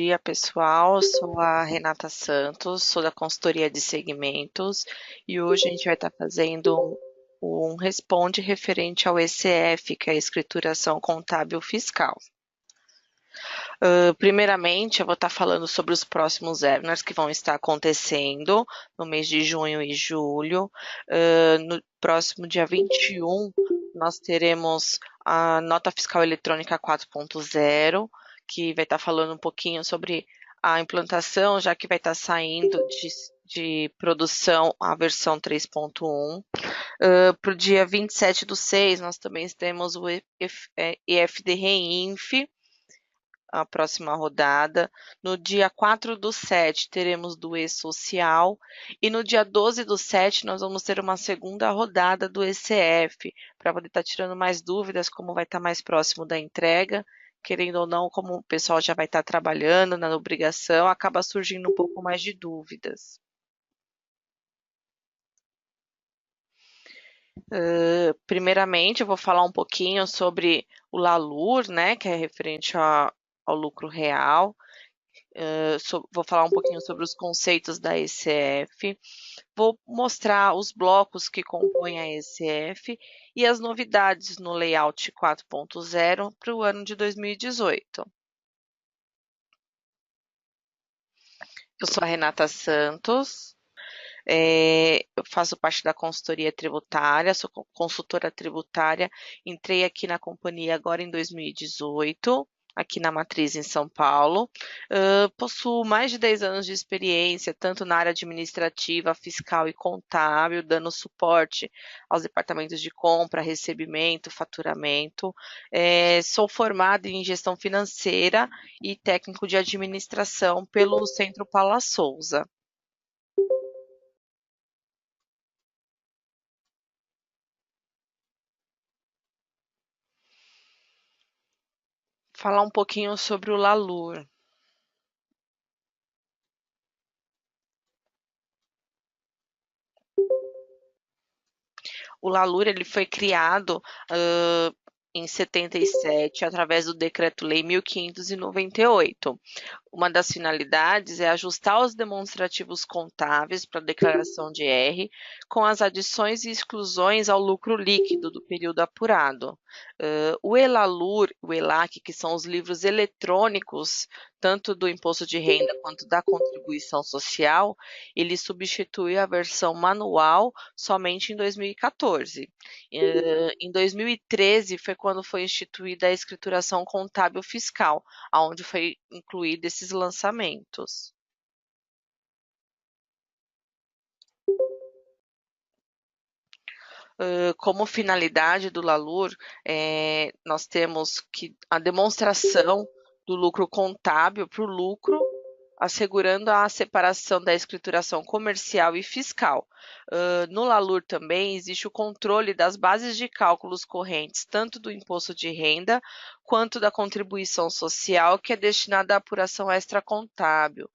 dia, pessoal. Eu sou a Renata Santos, sou da consultoria de segmentos e hoje a gente vai estar fazendo um responde referente ao ECF, que é a Escrituração Contábil Fiscal. Primeiramente, eu vou estar falando sobre os próximos webinars que vão estar acontecendo no mês de junho e julho. No próximo dia 21, nós teremos a Nota Fiscal Eletrônica 4.0, que vai estar falando um pouquinho sobre a implantação, já que vai estar saindo de produção a versão 3.1. Para o dia 27/6, nós também temos o EFD Reinf, a próxima rodada. No dia 4/7, teremos do E-Social. E no dia 12/7, nós vamos ter uma segunda rodada do ECF, para poder estar tirando mais dúvidas, como vai estar mais próximo da entrega. Querendo ou não, como o pessoal já vai estar trabalhando na obrigação, acaba surgindo um pouco mais de dúvidas. Primeiramente, eu vou falar um pouquinho sobre o LALUR, né, que é referente ao lucro real. Vou falar um pouquinho sobre os conceitos da ECF, vou mostrar os blocos que compõem a ECF e as novidades no layout 4.0 para o ano de 2018. Eu sou a Renata Santos, eu faço parte da consultoria tributária, sou consultora tributária, entrei aqui na companhia agora em 2018, aqui na matriz em São Paulo. Possuo mais de 10 anos de experiência, tanto na área administrativa, fiscal e contábil, dando suporte aos departamentos de compra, recebimento, faturamento. Sou formada em gestão financeira e técnico de administração pelo Centro Paula Souza. Falar um pouquinho sobre o LALUR. O LALUR ele foi criado em 77, através do Decreto-Lei 1598. Uma das finalidades é ajustar os demonstrativos contábeis para a declaração de R, com as adições e exclusões ao lucro líquido do período apurado. O ELALUR, o ELAC, que são os livros eletrônicos, tanto do imposto de renda quanto da contribuição social, ele substitui a versão manual somente em 2014. Em 2013 foi quando foi instituída a escrituração contábil fiscal, onde foi incluído esses lançamentos. Como finalidade do LALUR, nós temos que a demonstração do lucro contábil para o lucro, assegurando a separação da escrituração comercial e fiscal. No LALUR também existe o controle das bases de cálculos correntes, tanto do imposto de renda quanto da contribuição social, que é destinada à apuração extracontábil.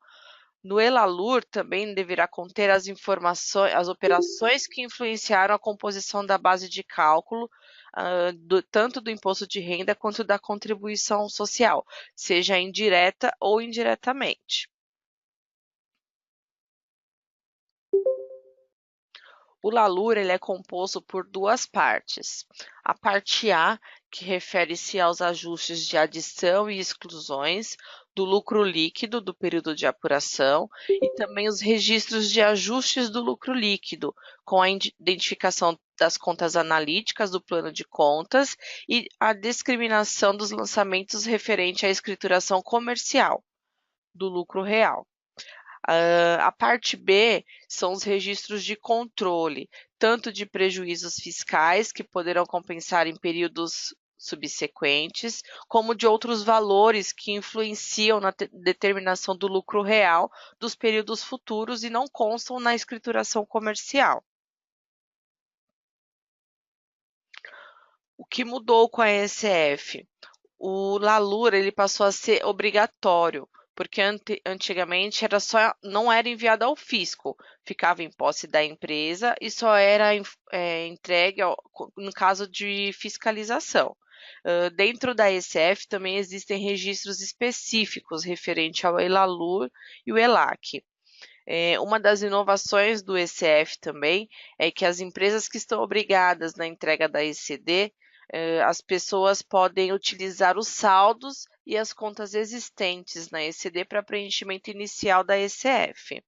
No ELALUR também deverá conter as informações, as operações que influenciaram a composição da base de cálculo, tanto do imposto de renda quanto da contribuição social, seja indireta ou indiretamente. O LALUR ele é composto por duas partes. A parte A, que refere-se aos ajustes de adição e exclusões do lucro líquido do período de apuração e também os registros de ajustes do lucro líquido, com a identificação das contas analíticas do plano de contas e a discriminação dos lançamentos referente à escrituração comercial do lucro real. A parte B são os registros de controle, tanto de prejuízos fiscais, que poderão compensar em períodos subsequentes, como de outros valores que influenciam na determinação do lucro real dos períodos futuros e não constam na escrituração comercial. O que mudou com a ECF? O LALUR ele passou a ser obrigatório, porque antigamente não era enviado ao fisco, ficava em posse da empresa e só era entregue no caso de fiscalização. Dentro da ECF também existem registros específicos referente ao ELALUR e o ELAC. Uma das inovações do ECF também é que as empresas que estão obrigadas na entrega da ECD, as pessoas podem utilizar os saldos e as contas existentes na ECD para preenchimento inicial da ECF.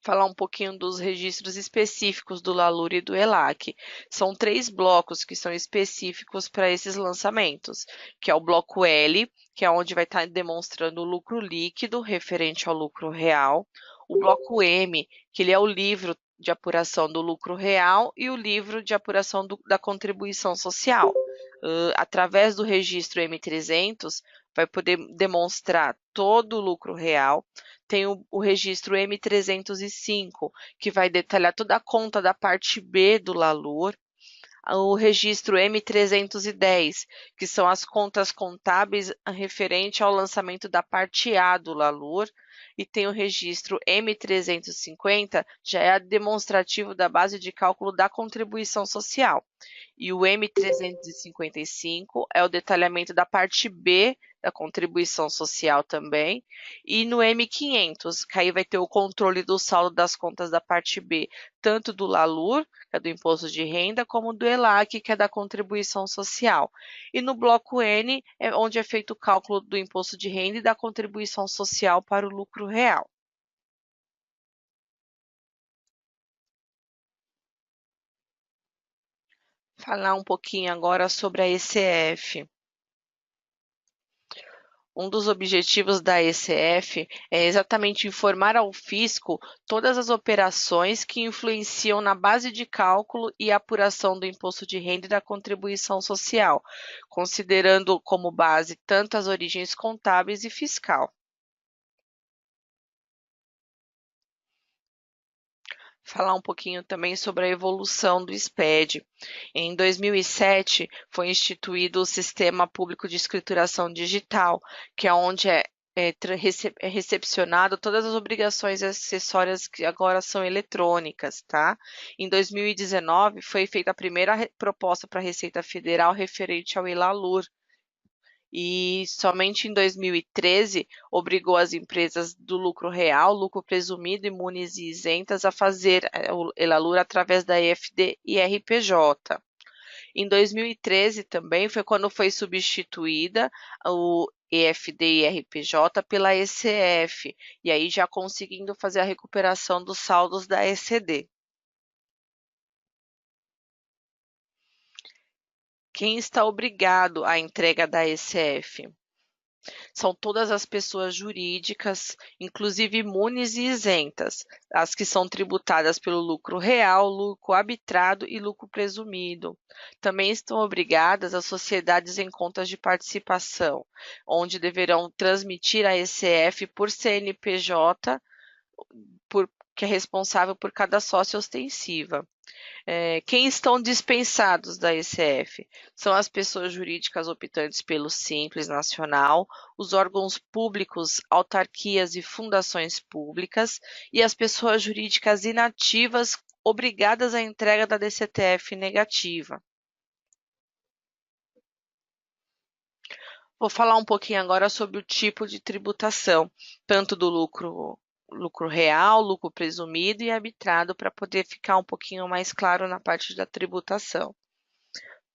Falar um pouquinho dos registros específicos do LALUR e do ELAC. São 3 blocos que são específicos para esses lançamentos, que é o bloco L, que é onde vai estar demonstrando o lucro líquido referente ao lucro real, o bloco M, que ele é o livro de apuração do lucro real e o livro de apuração da contribuição social. Através do registro M300, vai poder demonstrar todo o lucro real. Tem o registro M305, que vai detalhar toda a conta da parte B do LALUR. O registro M310, que são as contas contábeis referente ao lançamento da parte A do LALUR. E tem o registro M350, já é demonstrativo da base de cálculo da contribuição social. E o M355 é o detalhamento da parte B da contribuição social também. E no M500, que aí vai ter o controle do saldo das contas da parte B, tanto do LALUR, que é do imposto de renda, como do ELAC, que é da contribuição social. E no bloco N, é onde é feito o cálculo do imposto de renda e da contribuição social para o lucro real. Falar um pouquinho agora sobre a ECF. Um dos objetivos da ECF é exatamente informar ao fisco todas as operações que influenciam na base de cálculo e apuração do imposto de renda e da contribuição social, considerando como base tanto as origens contábeis e fiscal. Falar um pouquinho também sobre a evolução do SPED. Em 2007, foi instituído o Sistema Público de Escrituração Digital, que é onde é recepcionado todas as obrigações acessórias que agora são eletrônicas, tá? Em 2019, foi feita a primeira proposta para a Receita Federal referente ao ELALUR, e somente em 2013 obrigou as empresas do lucro real, lucro presumido, imunes e isentas a fazer o ELALUR através da EFD e RPJ. Em 2013 também foi quando foi substituída o EFD e RPJ pela ECF, e aí já conseguindo fazer a recuperação dos saldos da ECD. Quem está obrigado à entrega da ECF? São todas as pessoas jurídicas, inclusive imunes e isentas, as que são tributadas pelo lucro real, lucro arbitrado e lucro presumido. Também estão obrigadas as sociedades em contas de participação, onde deverão transmitir a ECF por CNPJ, que é responsável por cada sócio ostensiva. Quem estão dispensados da ECF? São as pessoas jurídicas optantes pelo Simples Nacional, os órgãos públicos, autarquias e fundações públicas e as pessoas jurídicas inativas obrigadas à entrega da DCTF negativa. Vou falar um pouquinho agora sobre o tipo de tributação, tanto do lucro real, lucro presumido e arbitrado, para poder ficar um pouquinho mais claro na parte da tributação.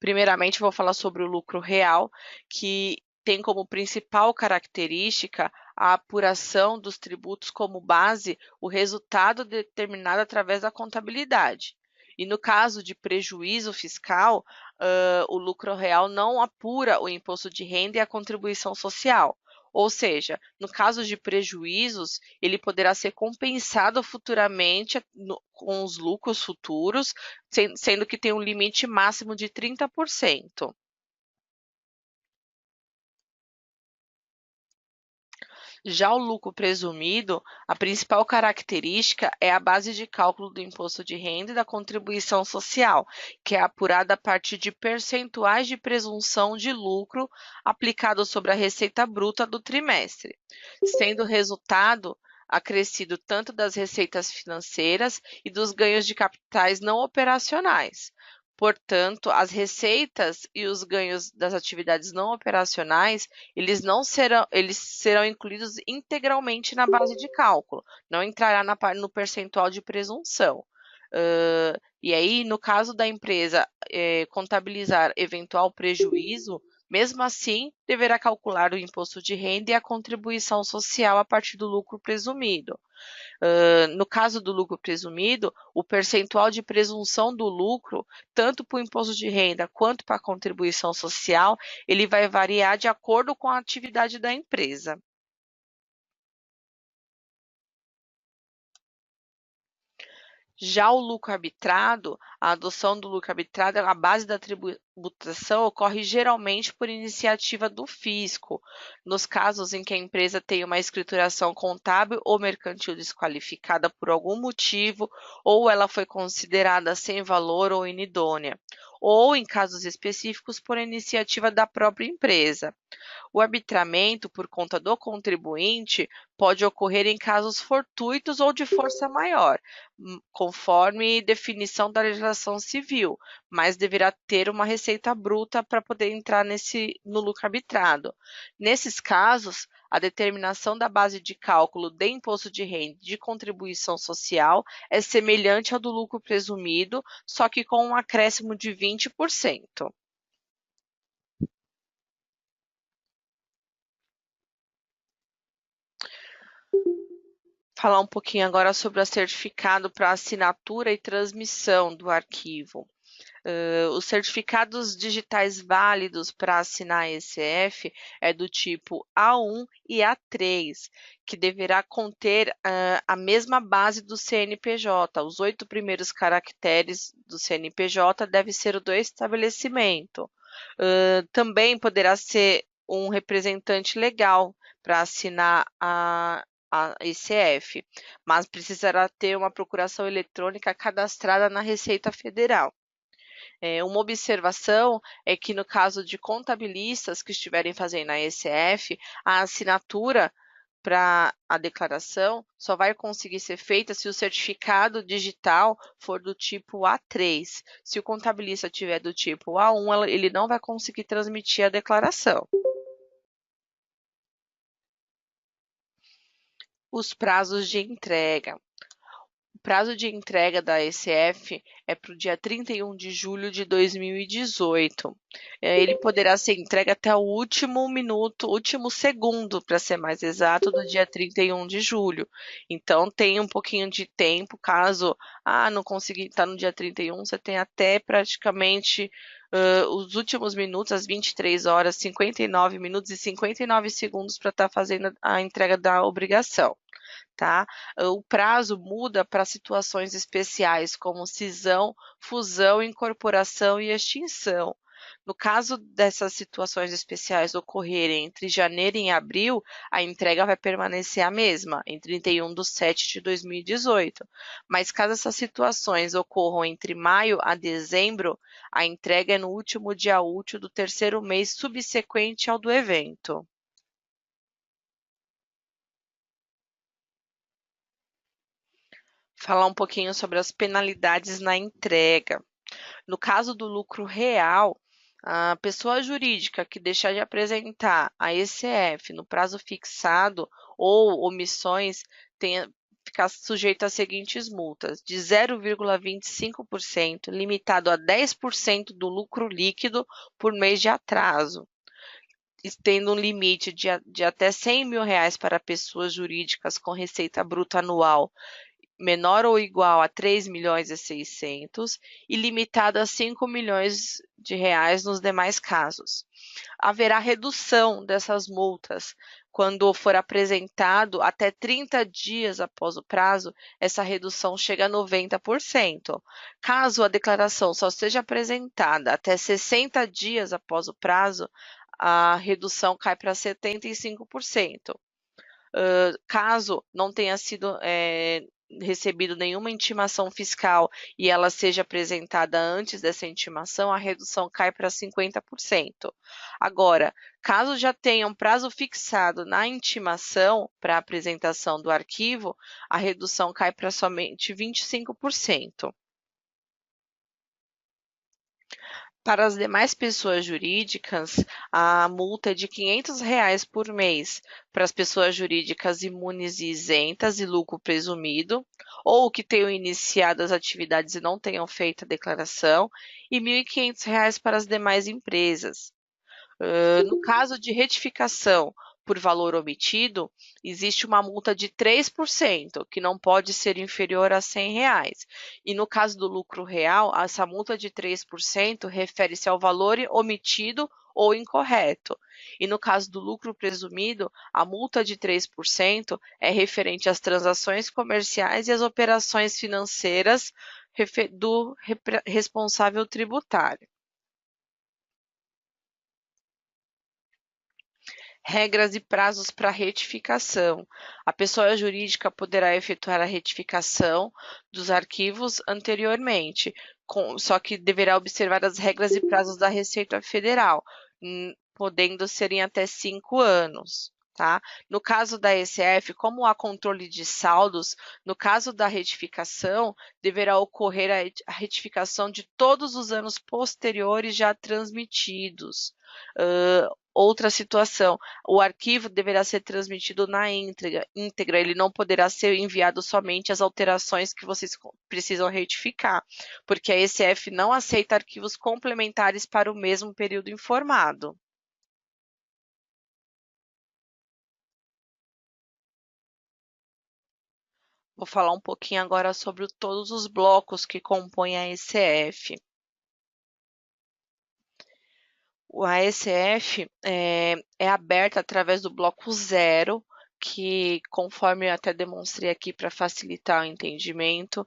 Primeiramente, vou falar sobre o lucro real, que tem como principal característica a apuração dos tributos como base o resultado determinado através da contabilidade. E no caso de prejuízo fiscal, o lucro real não apura o imposto de renda e a contribuição social. Ou seja, no caso de prejuízos, ele poderá ser compensado futuramente com os lucros futuros, sendo que tem um limite máximo de 30%. Já o lucro presumido, a principal característica é a base de cálculo do imposto de renda e da contribuição social, que é apurada a partir de percentuais de presunção de lucro aplicado sobre a receita bruta do trimestre, sendo o resultado acrescido tanto das receitas financeiras e dos ganhos de capitais não operacionais. Portanto, as receitas e os ganhos das atividades não operacionais, eles serão incluídos integralmente na base de cálculo, não entrará no percentual de presunção. E aí, no caso da empresa contabilizar eventual prejuízo, mesmo assim, deverá calcular o imposto de renda e a contribuição social a partir do lucro presumido. No caso do lucro presumido, o percentual de presunção do lucro, tanto para o imposto de renda quanto para a contribuição social, ele vai variar de acordo com a atividade da empresa. Já o lucro arbitrado, a adoção do lucro arbitrado, a base da tributação ocorre geralmente por iniciativa do fisco, nos casos em que a empresa tem uma escrituração contábil ou mercantil desqualificada por algum motivo, ou ela foi considerada sem valor ou inidônea, ou em casos específicos por iniciativa da própria empresa. O arbitramento por conta do contribuinte pode ocorrer em casos fortuitos ou de força maior, conforme definição da legislação civil, mas deverá ter uma receita bruta para poder entrar no lucro arbitrado. Nesses casos, a determinação da base de cálculo de imposto de renda e de contribuição social é semelhante ao do lucro presumido, só que com um acréscimo de 20%. Falar um pouquinho agora sobre o certificado para assinatura e transmissão do arquivo. Os certificados digitais válidos para assinar a ECF é do tipo A1 e A3, que deverá conter a mesma base do CNPJ. Os 8 primeiros caracteres do CNPJ devem ser o do estabelecimento. Também poderá ser um representante legal para assinar a ECF, mas precisará ter uma procuração eletrônica cadastrada na Receita Federal. Uma observação é que, no caso de contabilistas que estiverem fazendo a ECF, a assinatura para a declaração só vai conseguir ser feita se o certificado digital for do tipo A3. Se o contabilista tiver do tipo A1, ele não vai conseguir transmitir a declaração. Os prazos de entrega. O prazo de entrega da ECF é para o dia 31 de julho de 2018. Ele poderá ser entregue até o último minuto, último segundo, para ser mais exato, do dia 31 de julho. Então, tem um pouquinho de tempo, caso não conseguir estar no dia 31, você tem até praticamente os últimos minutos, as 23 horas, 59 minutos e 59 segundos para estar fazendo a entrega da obrigação. Tá? O prazo muda para situações especiais, como cisão, fusão, incorporação e extinção. No caso dessas situações especiais ocorrerem entre janeiro e abril, a entrega vai permanecer a mesma, em 31 de setembro de 2018. Mas caso essas situações ocorram entre maio a dezembro, a entrega é no último dia útil do terceiro mês subsequente ao do evento. Falar um pouquinho sobre as penalidades na entrega. No caso do lucro real, a pessoa jurídica que deixar de apresentar a ECF no prazo fixado ou omissões tem ficar sujeito às seguintes multas: de 0,25%, limitado a 10% do lucro líquido por mês de atraso, tendo um limite de até R$ 100.000 para pessoas jurídicas com receita bruta anual menor ou igual a 3.600.000 e limitado a 5 milhões de reais nos demais casos. Haverá redução dessas multas quando for apresentado até 30 dias após o prazo, essa redução chega a 90%. Caso a declaração só seja apresentada até 60 dias após o prazo, a redução cai para 75%. Caso não tenha sido recebido nenhuma intimação fiscal e ela seja apresentada antes dessa intimação, a redução cai para 50%. Agora, caso já tenha um prazo fixado na intimação para a apresentação do arquivo, a redução cai para somente 25%. Para as demais pessoas jurídicas, a multa é de R$ 500 por mês para as pessoas jurídicas imunes e isentas e lucro presumido, ou que tenham iniciado as atividades e não tenham feito a declaração, e R$ 1.500 para as demais empresas. No caso de retificação por valor omitido, existe uma multa de 3%, que não pode ser inferior a R$ 100. E no caso do lucro real, essa multa de 3% refere-se ao valor omitido ou incorreto. E no caso do lucro presumido, a multa de 3% é referente às transações comerciais e às operações financeiras do responsável tributário. Regras e prazos para retificação. A pessoa jurídica poderá efetuar a retificação dos arquivos anteriormente, só que deverá observar as regras e prazos da Receita Federal, podendo ser em até 5 anos. Tá? No caso da ECF, como há controle de saldos, no caso da retificação, deverá ocorrer a retificação de todos os anos posteriores já transmitidos. Outra situação, o arquivo deverá ser transmitido na íntegra, ele não poderá ser enviado somente as alterações que vocês precisam retificar, porque a ECF não aceita arquivos complementares para o mesmo período informado. Vou falar um pouquinho agora sobre todos os blocos que compõem a ECF. A ECF é aberta através do bloco 0, que, conforme eu até demonstrei aqui para facilitar o entendimento,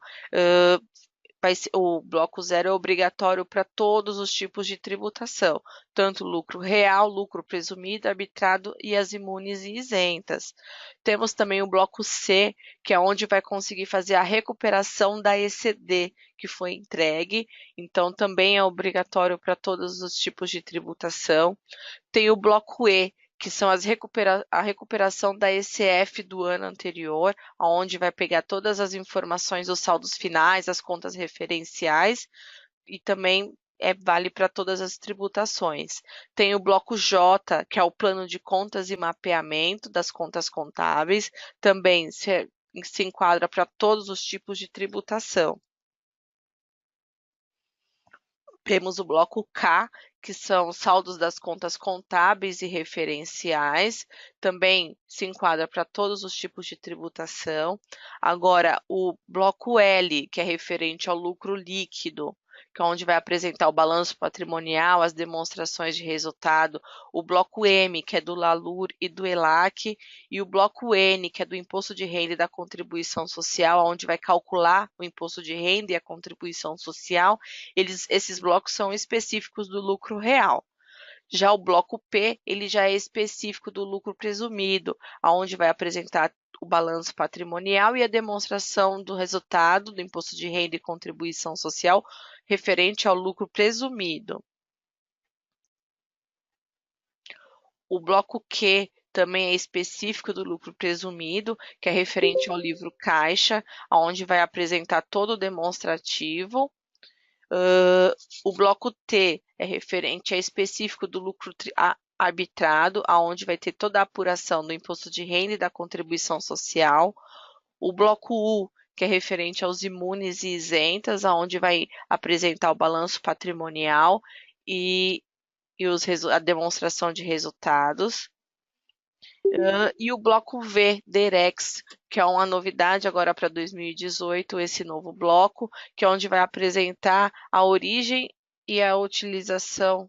o bloco 0 é obrigatório para todos os tipos de tributação, tanto lucro real, lucro presumido, arbitrado e as imunes e isentas. Temos também o bloco C, que é onde vai conseguir fazer a recuperação da ECD que foi entregue, então também é obrigatório para todos os tipos de tributação. Tem o bloco E, que são a recuperação da ECF do ano anterior, onde vai pegar todas as informações dos saldos finais, as contas referenciais, e também vale para todas as tributações. Tem o bloco J, que é o plano de contas e mapeamento das contas contábeis, também se enquadra para todos os tipos de tributação. Temos o bloco K, que são saldos das contas contábeis e referenciais, também se enquadra para todos os tipos de tributação. Agora, o bloco L, que é referente ao lucro líquido, que é onde vai apresentar o balanço patrimonial, as demonstrações de resultado, o bloco M, que é do LALUR e do ELAC, e o bloco N, que é do imposto de renda e da contribuição social, onde vai calcular o imposto de renda e a contribuição social. Esses blocos são específicos do lucro real. Já o bloco P, ele já é específico do lucro presumido, onde vai apresentar o balanço patrimonial e a demonstração do resultado do imposto de renda e contribuição social referente ao lucro presumido. O bloco Q também é específico do lucro presumido, que é referente ao livro caixa, onde vai apresentar todo o demonstrativo. O bloco T é referente a específico do lucro arbitrado, aonde vai ter toda a apuração do imposto de renda e da contribuição social. O bloco U, que é referente aos imunes e isentas, aonde vai apresentar o balanço patrimonial e a demonstração de resultados. E o bloco V, DEREX, que é uma novidade agora para 2018, esse novo bloco, que é onde vai apresentar a origem e a utilização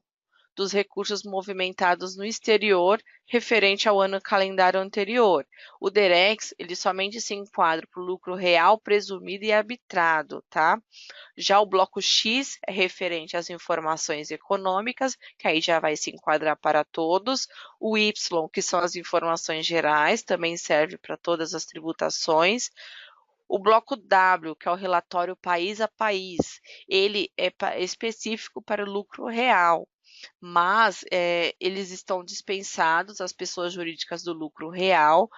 dos recursos movimentados no exterior referente ao ano calendário anterior. O DEREX, ele somente se enquadra para o lucro real, presumido e arbitrado, tá? Já o bloco X é referente às informações econômicas, que aí já vai se enquadrar para todos. O Y, que são as informações gerais, também serve para todas as tributações. O bloco W, que é o relatório país a país, ele é específico para o lucro real, mas eles estão dispensados, as pessoas jurídicas do lucro real,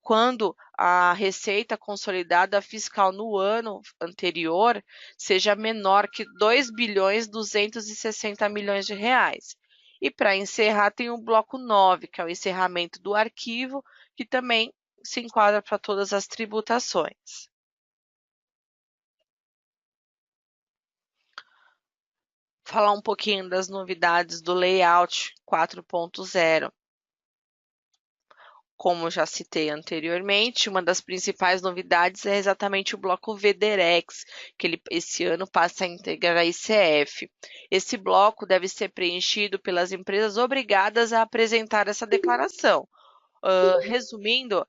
quando a receita consolidada fiscal no ano anterior seja menor que 2.260 bilhões. E para encerrar, tem o bloco 9, que é o encerramento do arquivo, que também se enquadra para todas as tributações. Falar um pouquinho das novidades do Layout 4.0. Como já citei anteriormente, uma das principais novidades é exatamente o bloco VDEREX, que esse ano passa a integrar a ICF. Esse bloco deve ser preenchido pelas empresas obrigadas a apresentar essa declaração. Resumindo,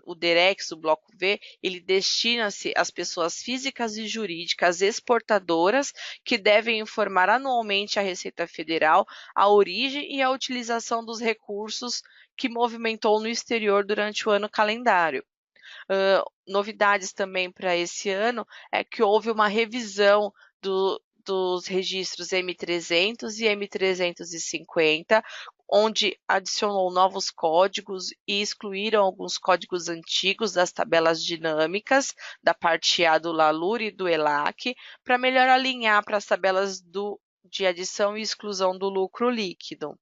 o DEREX, o bloco V, ele destina-se às pessoas físicas e jurídicas exportadoras que devem informar anualmente à Receita Federal a origem e a utilização dos recursos que movimentou no exterior durante o ano calendário. Novidades também para esse ano é que houve uma revisão dos registros M300 e M350, onde adicionou novos códigos e excluíram alguns códigos antigos das tabelas dinâmicas da parte A do LALUR e do ELAC, para melhor alinhar para as tabelas de adição e exclusão do lucro líquido.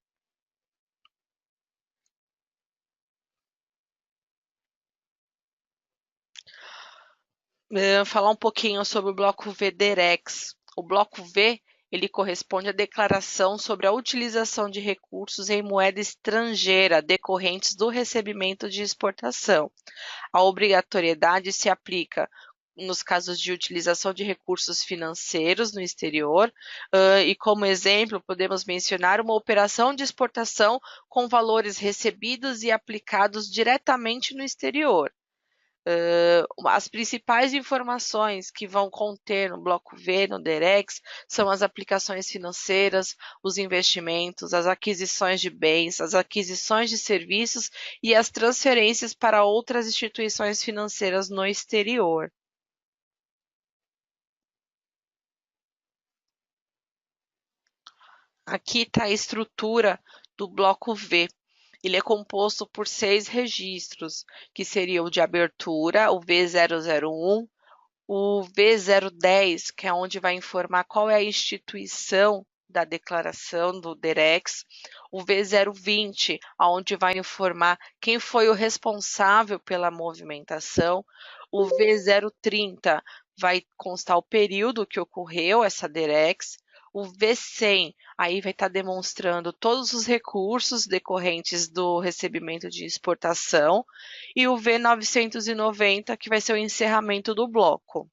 Falar um pouquinho sobre o bloco VDEREX. O bloco V, ele corresponde à declaração sobre a utilização de recursos em moeda estrangeira decorrentes do recebimento de exportação. A obrigatoriedade se aplica nos casos de utilização de recursos financeiros no exterior, e como exemplo, podemos mencionar uma operação de exportação com valores recebidos e aplicados diretamente no exterior. As principais informações que vão conter no bloco V, no DEREX, são as aplicações financeiras, os investimentos, as aquisições de bens, as aquisições de serviços e as transferências para outras instituições financeiras no exterior. Aqui está a estrutura do bloco V. Ele é composto por 6 registros, que seriam o de abertura, o V001, o V010, que é onde vai informar qual é a instituição da declaração do DEREX, o V020, onde vai informar quem foi o responsável pela movimentação, o V030 vai constar o período que ocorreu essa DEREX, o V100, aí vai estar demonstrando todos os recursos decorrentes do recebimento de exportação, e o V990, que vai ser o encerramento do bloco.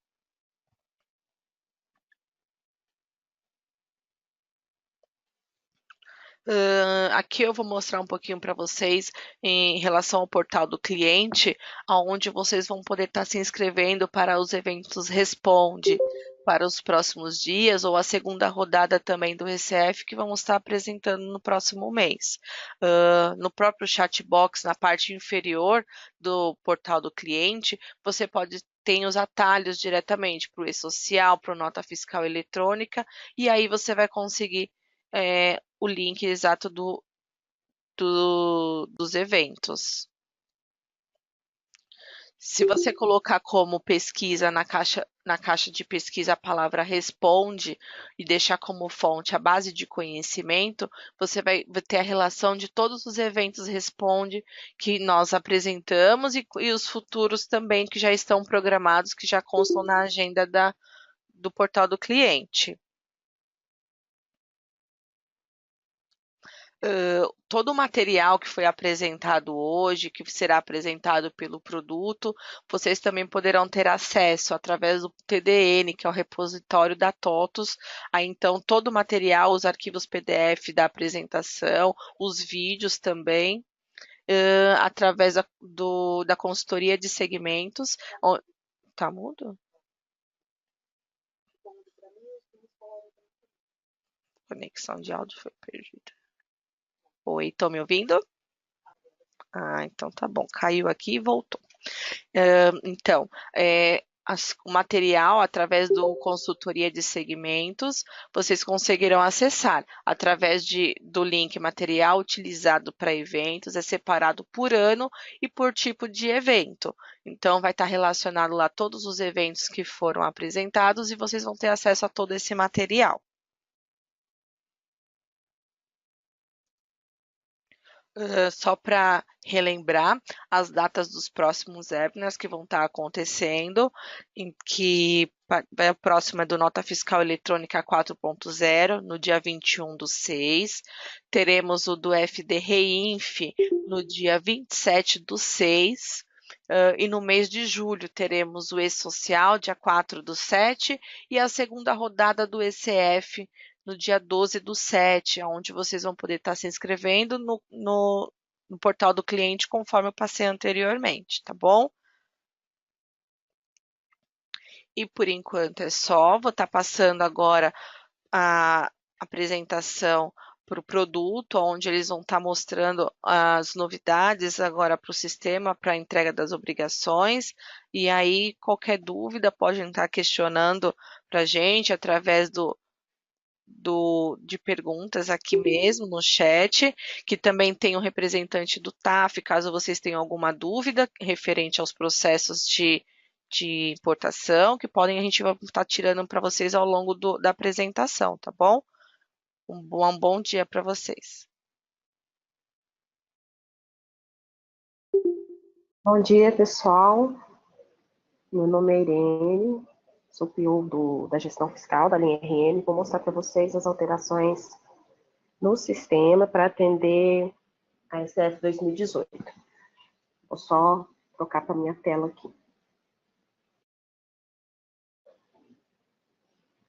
Aqui eu vou mostrar um pouquinho para vocês em relação ao portal do cliente, onde vocês vão poder estar se inscrevendo para os eventos Responde para os próximos dias, ou a segunda rodada também do RCF, que vamos estar apresentando no próximo mês. No próprio chatbox, na parte inferior do portal do cliente, você pode ter os atalhos diretamente para o e-social, para o nota fiscal eletrônica, e aí você vai conseguir o link exato dos eventos. Se você colocar como pesquisa na caixa de pesquisa a palavra responde e deixar como fonte a base de conhecimento, você vai ter a relação de todos os eventos responde que nós apresentamos e os futuros também que já estão programados, que já constam na agenda do portal do cliente. Todo o material que foi apresentado hoje, que será apresentado pelo produto, vocês também poderão ter acesso através do TDN, que é o repositório da TOTUS. Aí, então, todo o material, os arquivos PDF da apresentação, os vídeos também, através da consultoria de segmentos. Tá mudo? Conexão de áudio foi perdida. Oi, estão me ouvindo? Ah, então tá bom. Caiu aqui e voltou. Então, o material, através do consultoria de segmentos, vocês conseguirão acessar através do link material utilizado para eventos, é separado por ano e por tipo de evento. Então, vai estar relacionado lá todos os eventos que foram apresentados e vocês vão ter acesso a todo esse material. Só para relembrar as datas dos próximos webinars que vão estar acontecendo, em que a próxima é do Nota Fiscal Eletrônica 4.0, no dia 21/6. Teremos o do FD Reinf no dia 27/6. E no mês de julho teremos o E-Social, dia 4/7, e a segunda rodada do ECF no dia 12/7, onde vocês vão poder estar se inscrevendo no portal do cliente, conforme eu passei anteriormente, tá bom? E por enquanto é só, vou estar passando agora a apresentação para o produto, onde eles vão estar mostrando as novidades agora para o sistema, para a entrega das obrigações. E aí, qualquer dúvida, pode estar questionando para a gente através de perguntas aqui mesmo no chat, que também tem um representante do TAF, caso vocês tenham alguma dúvida referente aos processos de importação, que a gente vai estar tirando para vocês ao longo da apresentação, tá bom? Um bom dia para vocês. Bom dia, pessoal. Meu nome é Irene, sou PO da gestão fiscal da linha RN. Vou mostrar para vocês as alterações no sistema para atender a SF 2018. Vou só trocar para minha tela aqui.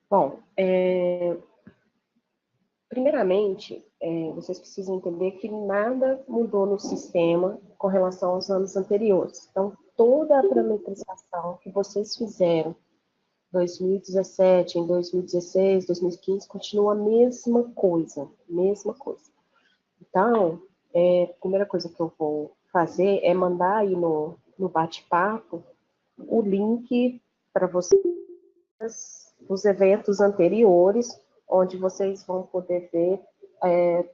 Bom, primeiramente, vocês precisam entender que nada mudou no sistema com relação aos anos anteriores. Então, toda a parametrização que vocês fizeram 2017, em 2016, 2015, continua a mesma coisa, mesma coisa. Então, a primeira coisa que eu vou fazer é mandar aí no bate-papo o link para vocês dos eventos anteriores, onde vocês vão poder ver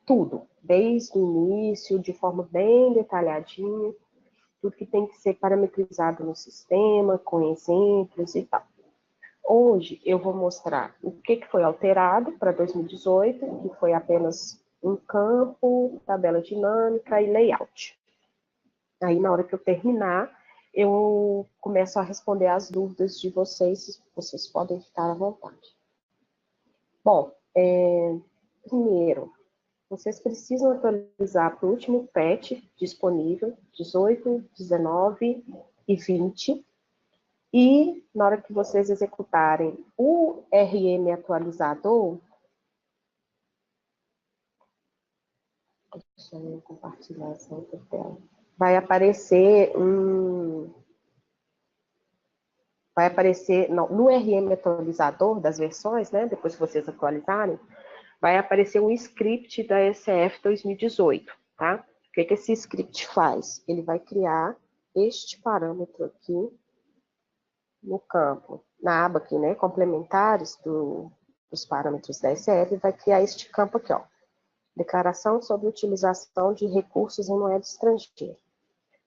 tudo, desde o início, de forma bem detalhadinha, tudo que tem que ser parametrizado no sistema, com exemplos e tal. Hoje eu vou mostrar o que foi alterado para 2018, que foi apenas um campo, tabela dinâmica e layout. Aí, na hora que eu terminar, eu começo a responder as dúvidas de vocês, vocês podem ficar à vontade. Bom, primeiro, vocês precisam atualizar para o último patch disponível, 18, 19 e 20, e na hora que vocês executarem o RM atualizador, deixa eu compartilhar essa outra tela, vai aparecer no RM atualizador das versões, né, depois que vocês atualizarem, vai aparecer um script da SF 2018, tá? O que esse script faz? Ele vai criar este parâmetro aqui, no campo, na aba aqui, né, complementares dos parâmetros da SF, vai criar este campo aqui, ó, declaração sobre utilização de recursos em moeda estrangeira.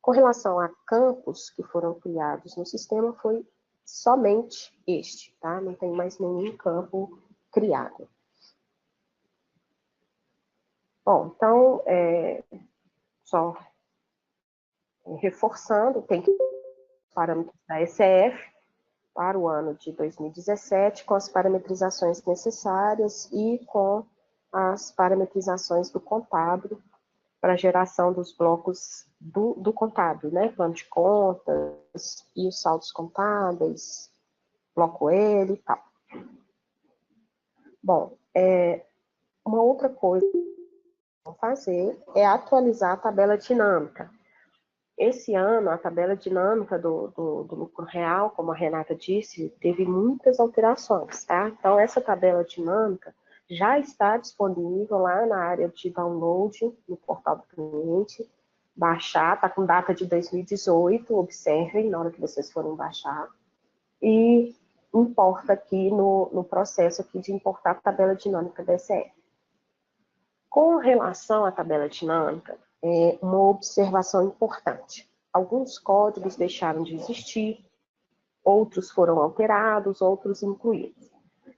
Com relação a campos que foram criados no sistema, foi somente este, tá? Não tem mais nenhum campo criado. Bom, então, só reforçando, tem parâmetros da SF, para o ano de 2017, com as parametrizações necessárias e com as parametrizações do contábil para a geração dos blocos do contábil, né? Plano de contas e os saldos contábeis, bloco L e tal. Bom, uma outra coisa que vamos fazer é atualizar a tabela dinâmica. Esse ano, a tabela dinâmica do lucro real, como a Renata disse, teve muitas alterações, tá? Então, essa tabela dinâmica já está disponível lá na área de download, no portal do cliente. baixar, tá com data de 2018, observem na hora que vocês forem baixar. E importa aqui no processo aqui de importar a tabela dinâmica DCF. Com relação à tabela dinâmica, uma observação importante. Alguns códigos deixaram de existir, outros foram alterados, outros incluídos.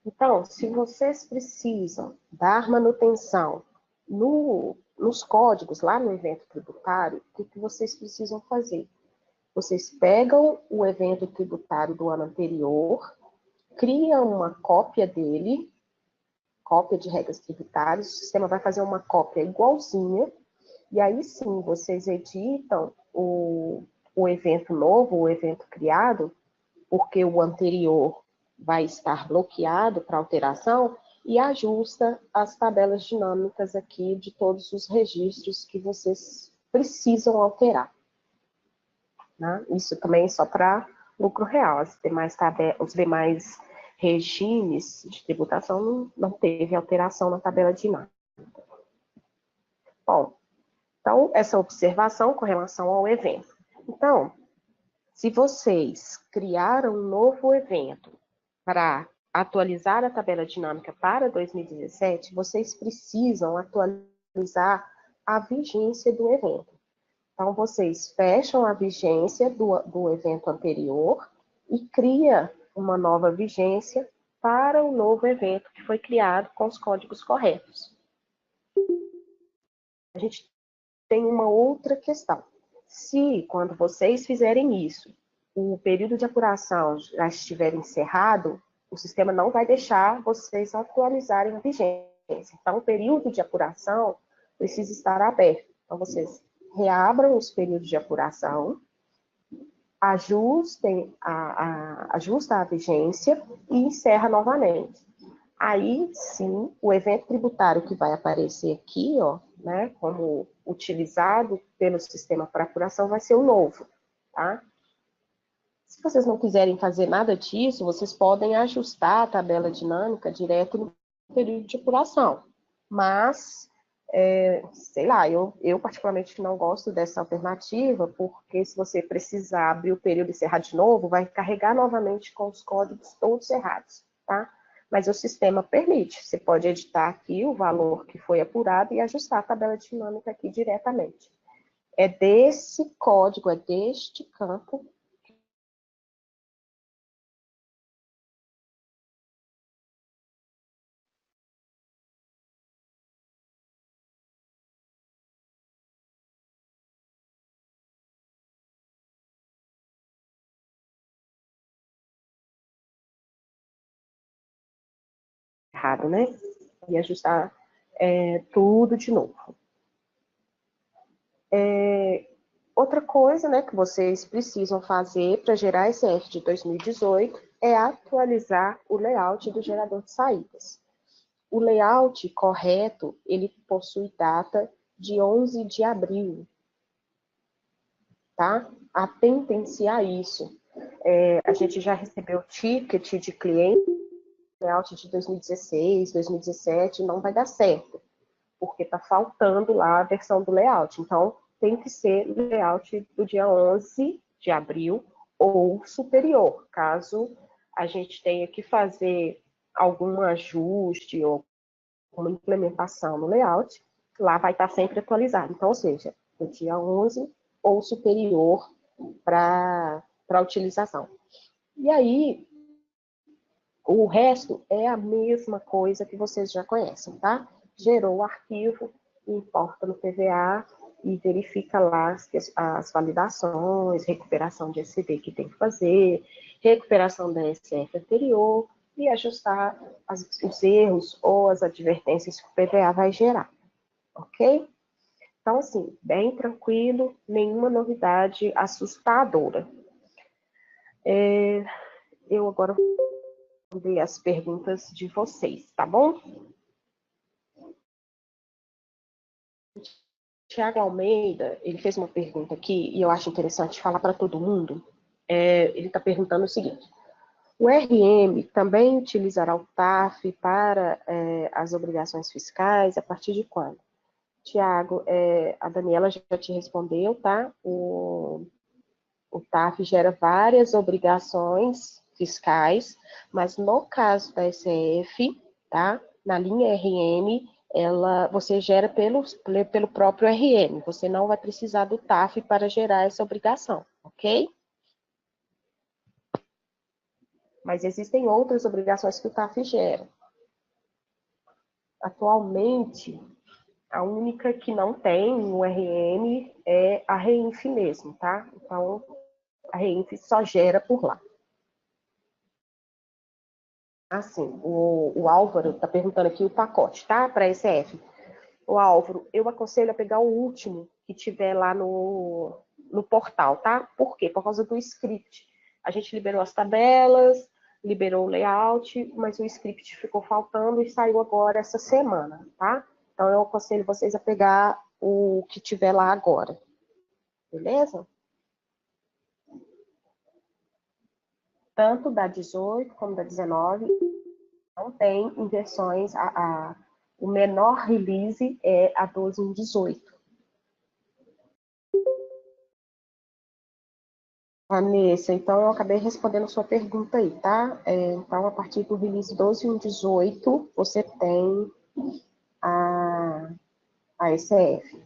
Então, se vocês precisam dar manutenção nos códigos, lá no evento tributário, o que vocês precisam fazer? Vocês pegam o evento tributário do ano anterior, criam uma cópia dele, cópia de regras tributárias, o sistema vai fazer uma cópia igualzinha, e aí sim, vocês editam o evento novo, o evento criado, porque o anterior vai estar bloqueado para alteração, e ajusta as tabelas dinâmicas aqui de todos os registros que vocês precisam alterar. Né? Isso também é só para lucro real. Os demais regimes de tributação não teve alteração na tabela dinâmica. Bom, então, essa observação com relação ao evento. Então, se vocês criaram um novo evento para atualizar a tabela dinâmica para 2017, vocês precisam atualizar a vigência do evento. Então, vocês fecham a vigência do evento anterior e cria uma nova vigência para o novo evento que foi criado com os códigos corretos. A gente tem uma outra questão. Se, quando vocês fizerem isso, o período de apuração já estiver encerrado, o sistema não vai deixar vocês atualizarem a vigência. Então, o período de apuração precisa estar aberto. Então, vocês reabram os períodos de apuração, ajusta a vigência e encerra novamente. Aí, sim, o evento tributário que vai aparecer aqui, ó, né, como utilizado pelo sistema para apuração, vai ser o novo, tá? Se vocês não quiserem fazer nada disso, vocês podem ajustar a tabela dinâmica direto no período de apuração. Mas, sei lá, eu particularmente não gosto dessa alternativa, porque se você precisar abrir o período e encerrar de novo, vai carregar novamente com os códigos todos errados, tá? Mas o sistema permite, você pode editar aqui o valor que foi apurado e ajustar a tabela dinâmica aqui diretamente. É desse código, é deste campo errado, né? E ajustar tudo de novo. Outra coisa, né, que vocês precisam fazer para gerar esse F de 2018 é atualizar o layout do gerador de saídas. O layout correto, ele possui data de 11 de abril, tá? Atentem-se a isso. A gente já recebeu ticket de cliente, layout de 2016, 2017, não vai dar certo, porque está faltando lá a versão do layout. Então, tem que ser layout do dia 11 de abril ou superior, caso a gente tenha que fazer algum ajuste ou uma implementação no layout, lá vai estar sempre atualizado. Então, ou seja, do dia 11 ou superior para a utilização. E aí, o resto é a mesma coisa que vocês já conhecem, tá? Gerou o arquivo, importa no PVA e verifica lá as validações, recuperação de SCD que tem que fazer, recuperação da SF anterior e ajustar os erros ou as advertências que o PVA vai gerar, ok? Então, assim, bem tranquilo, nenhuma novidade assustadora. Eu agora vou responder as perguntas de vocês, tá bom? Tiago Almeida, ele fez uma pergunta aqui, e eu acho interessante falar para todo mundo. Ele está perguntando o seguinte: o RM também utilizará o TAF para as obrigações fiscais a partir de quando? Tiago, a Daniela já te respondeu, tá? O TAF gera várias obrigações fiscais, mas no caso da SF, tá? Na linha RM, você gera pelo próprio RM, você não vai precisar do TAF para gerar essa obrigação, ok? Mas existem outras obrigações que o TAF gera. Atualmente, a única que não tem no RM é a REINF mesmo, tá? Então, a REINF só gera por lá. Assim, o Álvaro está perguntando aqui o pacote, tá? Para SF. O Álvaro, eu aconselho a pegar o último que tiver lá no portal, tá? Por quê? Por causa do script. A gente liberou as tabelas, liberou o layout, mas o script ficou faltando e saiu agora essa semana, tá? Então, eu aconselho vocês a pegar o que tiver lá agora. Beleza? Tanto da 18 como da 19 não tem inversões. O menor release é a 12 em 18. Vanessa, então eu acabei respondendo a sua pergunta aí, tá? Então, a partir do release 12 em 18, você tem a, a SF.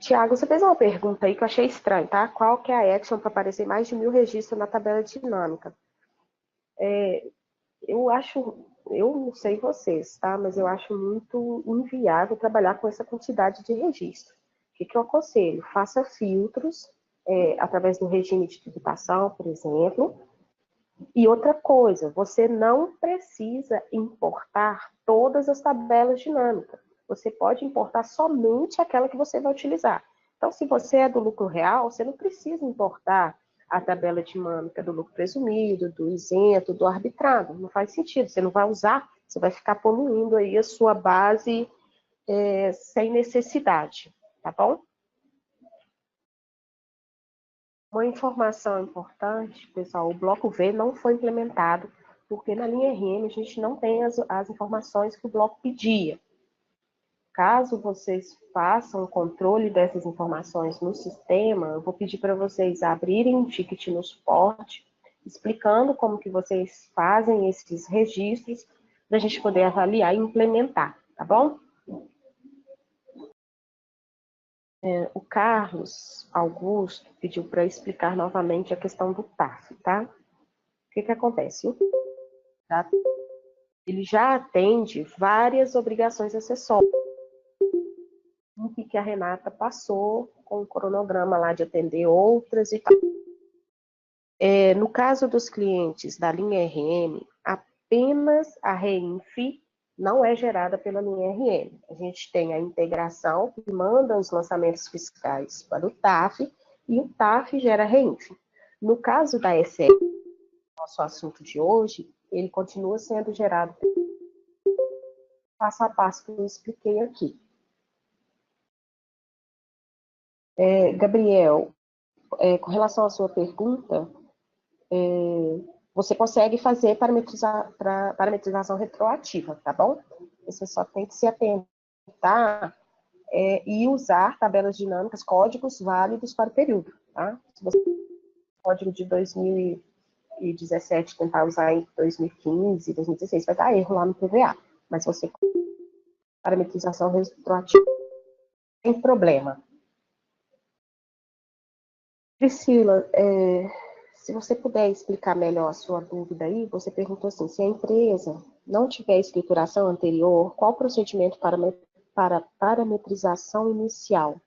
Tiago, você fez uma pergunta aí que eu achei estranha, tá? Qual que é a action para aparecer mais de 1000 registros na tabela dinâmica? Eu não sei vocês, tá? Mas eu acho muito inviável trabalhar com essa quantidade de registro. O que eu aconselho? Faça filtros através do regime de tributação, por exemplo. E outra coisa, você não precisa importar todas as tabelas dinâmicas. Você pode importar somente aquela que você vai utilizar. Então, se você é do lucro real, você não precisa importar a tabela dinâmica do lucro presumido, do isento, do arbitrado. Não faz sentido, você não vai usar, você vai ficar poluindo aí a sua base sem necessidade, tá bom? Uma informação importante, pessoal, o bloco V não foi implementado, porque na linha RM a gente não tem as informações que o bloco pedia. Caso vocês façam o controle dessas informações no sistema, eu vou pedir para vocês abrirem um ticket no suporte, explicando como que vocês fazem esses registros, para a gente poder avaliar e implementar, tá bom? O Carlos Augusto pediu para explicar novamente a questão do TAF, tá? O que acontece? O TAF, ele já atende várias obrigações acessórias, o que a Renata passou com o cronograma lá de atender outras e tal. No caso dos clientes da linha RM, apenas a REINF não é gerada pela linha RM. A gente tem a integração que manda os lançamentos fiscais para o TAF e o TAF gera REINF. No caso da SF, nosso assunto de hoje, ele continua sendo gerado passo a passo que eu expliquei aqui. Gabriel, com relação à sua pergunta, você consegue fazer parametrização retroativa, tá bom? Você só tem que se atentar e usar tabelas dinâmicas, códigos válidos para o período, tá? Se você código de 2017 tentar usar em 2015, 2016, vai dar erro lá no PVA. Mas você parametrização retroativa não tem problema. Priscila, se você puder explicar melhor a sua dúvida aí, você perguntou assim, se a empresa não tiver escrituração anterior, qual o procedimento para parametrização inicial?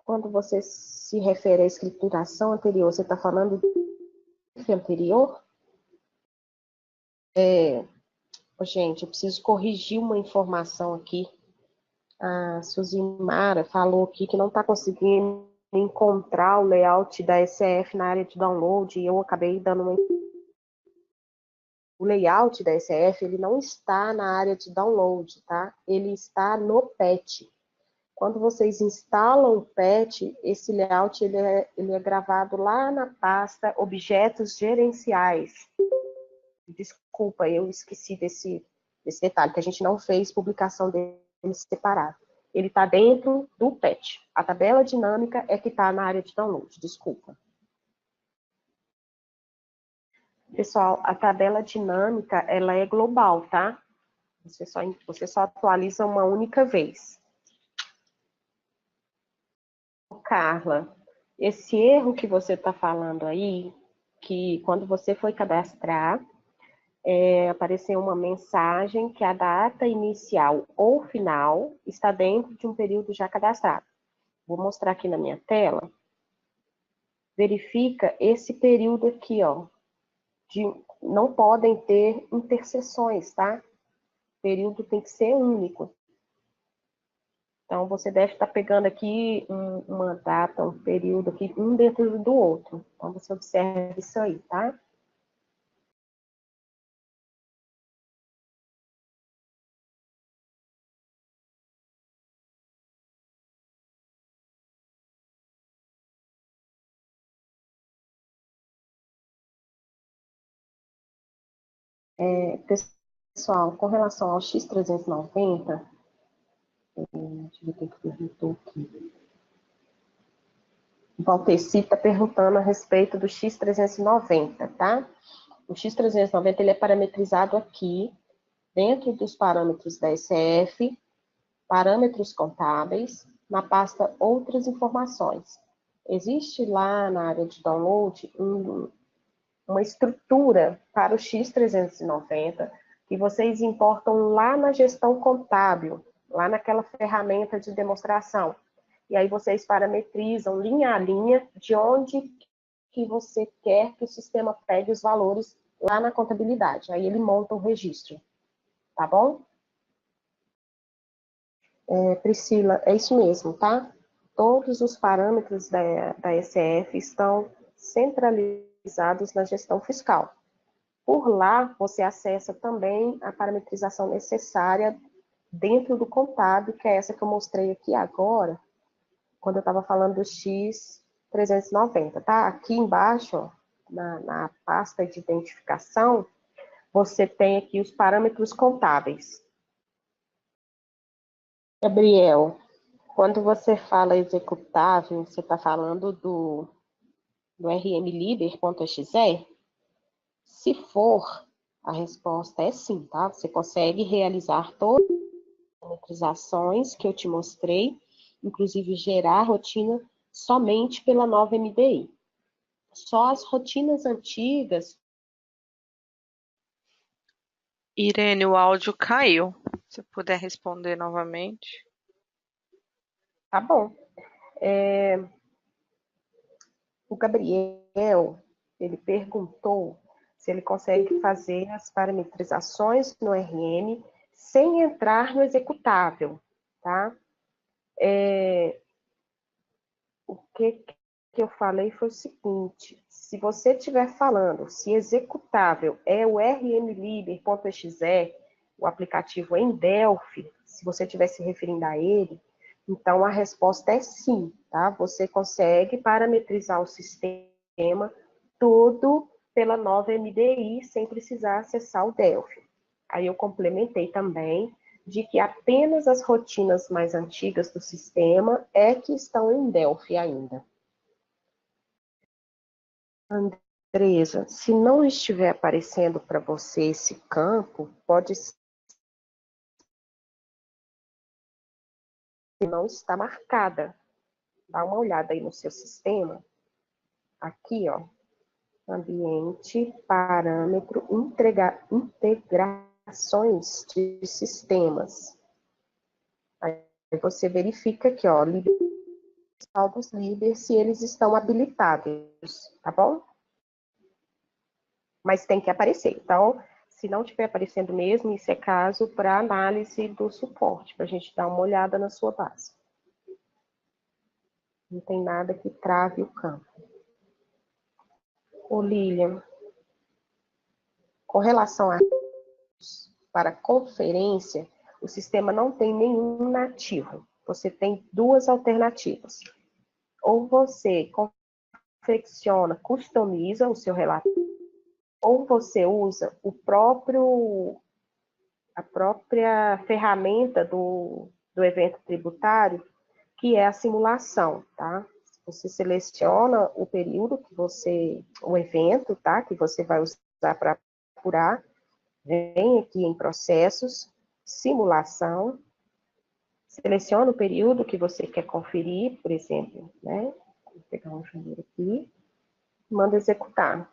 Quando você se refere à escrituração anterior, você está falando do anterior? Gente, eu preciso corrigir uma informação aqui. A Suzimara falou aqui que não está conseguindo encontrar o layout da SF na área de download e eu acabei dando uma... O layout da SF, ele não está na área de download, tá? Ele está no patch. Quando vocês instalam o patch, esse layout ele é gravado lá na pasta Objetos Gerenciais. Desculpa, eu esqueci Esse detalhe, que a gente não fez publicação dele separado. Ele está dentro do PET. A tabela dinâmica é que está na área de download, desculpa. Pessoal, a tabela dinâmica, ela é global, tá? Você só atualiza uma única vez. Carla, esse erro que você está falando aí, que quando você foi cadastrar, apareceu uma mensagem que a data inicial ou final está dentro de um período já cadastrado. Vou mostrar aqui na minha tela. Verifica esse período aqui, ó. Não podem ter interseções, tá? O período tem que ser único. Então, você deve estar pegando aqui uma data, um período aqui, um dentro do outro. Então, você observa isso aí, tá? Pessoal, com relação ao X390, deixa eu ver o que perguntou aqui. O Valteci está perguntando a respeito do X390, tá? O X390 ele é parametrizado aqui, dentro dos parâmetros da SF, parâmetros contábeis, na pasta Outras Informações. Existe lá na área de download uma estrutura para o X390 que vocês importam lá na gestão contábil, lá naquela ferramenta de demonstração. E aí vocês parametrizam linha a linha de onde que você quer que o sistema pegue os valores lá na contabilidade. Aí ele monta o registro, tá bom? Priscila, é isso mesmo, tá? Todos os parâmetros da SF estão centralizados na gestão fiscal. Por lá, você acessa também a parametrização necessária dentro do contábil, que é essa que eu mostrei aqui agora, quando eu estava falando do X390, tá? Aqui embaixo, ó, na pasta de identificação, você tem aqui os parâmetros contábeis. Gabriel, quando você fala executável, você está falando do rmliber.exe? Se for, a resposta é sim, tá? Você consegue realizar todas as parametrizações que eu te mostrei, inclusive gerar a rotina somente pela nova MDI. Só as rotinas antigas. Irene, o áudio caiu. Se puder responder novamente. Tá bom. O Gabriel, ele perguntou se ele consegue fazer as parametrizações no RM sem entrar no executável, tá? O que eu falei foi o seguinte: se você estiver falando se executável é o rmliber.exe, o aplicativo em Delphi, se você estiver se referindo a ele, então a resposta é sim, tá? Você consegue parametrizar o sistema todo pela nova MDI sem precisar acessar o Delphi. Aí eu complementei também de que apenas as rotinas mais antigas do sistema é que estão em Delphi ainda. Andresa, se não estiver aparecendo para você esse campo, pode ser que não está marcada. Dá uma olhada aí no seu sistema. Aqui, ó, ambiente, parâmetro, integrações de sistemas. Aí você verifica aqui, ó, saldos líder, se eles estão habilitados, tá bom? Mas tem que aparecer. Então, se não estiver aparecendo mesmo, isso é caso para análise do suporte, para a gente dar uma olhada na sua base. Não tem nada que trave o campo. Ô, Lilian, com relação para conferência, o sistema não tem nenhum nativo. Você tem duas alternativas. Ou você confecciona, customiza o seu relatório, ou você usa o próprio a própria ferramenta do evento tributário, que é a simulação, tá? Você seleciona o período que você, o evento, tá? Que você vai usar para apurar, vem aqui em processos, simulação, seleciona o período que você quer conferir, por exemplo, né? Vou pegar um janeiro aqui, manda executar.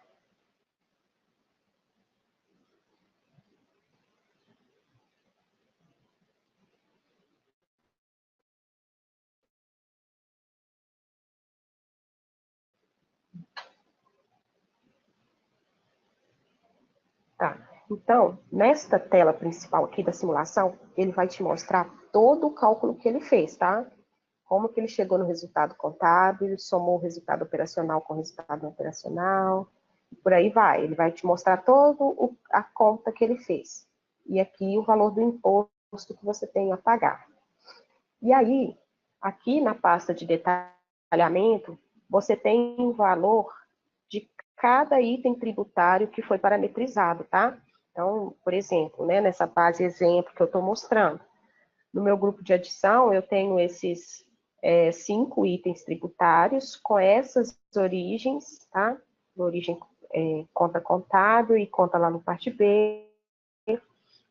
Tá. Então, nesta tela principal aqui da simulação, ele vai te mostrar todo o cálculo que ele fez, tá? Como que ele chegou no resultado contábil, somou o resultado operacional com o resultado não operacional, por aí vai. Ele vai te mostrar toda a conta que ele fez. E aqui o valor do imposto que você tem a pagar. E aí, aqui na pasta de detalhamento, você tem o valor de cada item tributário que foi parametrizado, tá? Então, por exemplo, né, nessa base exemplo que eu estou mostrando, no meu grupo de adição, eu tenho esses 5 itens tributários com essas origens, tá? Origem conta contábil e conta lá no parte B,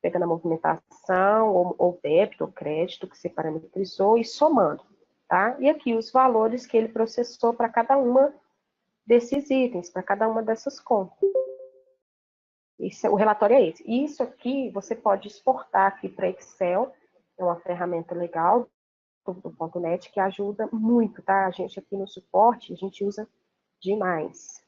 pegando a movimentação, ou débito, ou crédito que você parametrizou e somando, tá? E aqui os valores que ele processou para cada uma desses itens, para cada uma dessas contas. O relatório é esse. Isso aqui você pode exportar aqui para Excel, é uma ferramenta legal do .NET que ajuda muito, tá? A gente aqui no suporte, a gente usa demais.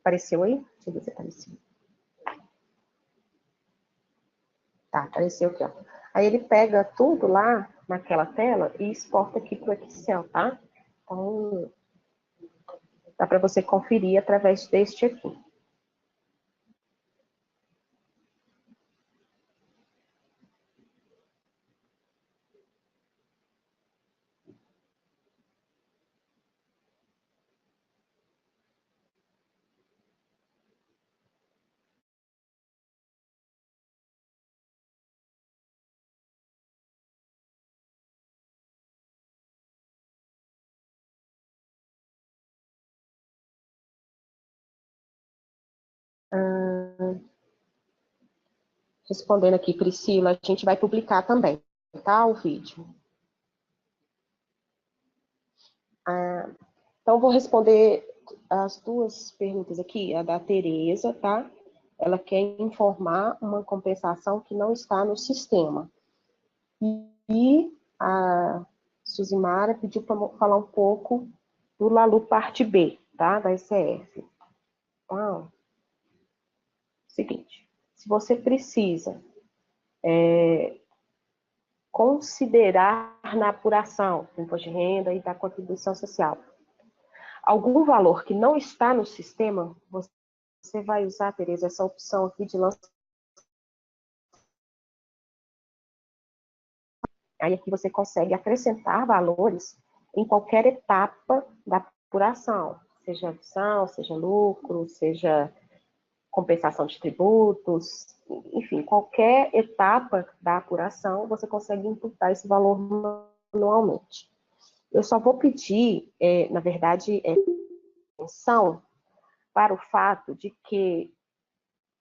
Apareceu aí? Deixa eu ver se apareceu. Tá, apareceu aqui, ó. Aí ele pega tudo lá naquela tela e exporta aqui para o Excel, tá? Então, dá para você conferir através deste aqui. Respondendo aqui, Priscila, a gente vai publicar também, tá? O vídeo. Então, vou responder as duas perguntas aqui, a da Tereza, tá? Ela quer informar uma compensação que não está no sistema. E a Suzimara pediu para falar um pouco do Lalu Parte B, tá? Da ECF. Então, seguinte, se você precisa considerar na apuração do imposto de renda e da contribuição social algum valor que não está no sistema, você vai usar, Tereza, essa opção aqui de lançar. Aí aqui você consegue acrescentar valores em qualquer etapa da apuração, seja adição, seja lucro, seja compensação de tributos, enfim, qualquer etapa da apuração, você consegue imputar esse valor manualmente. Eu só vou pedir, na verdade, atenção para o fato de que,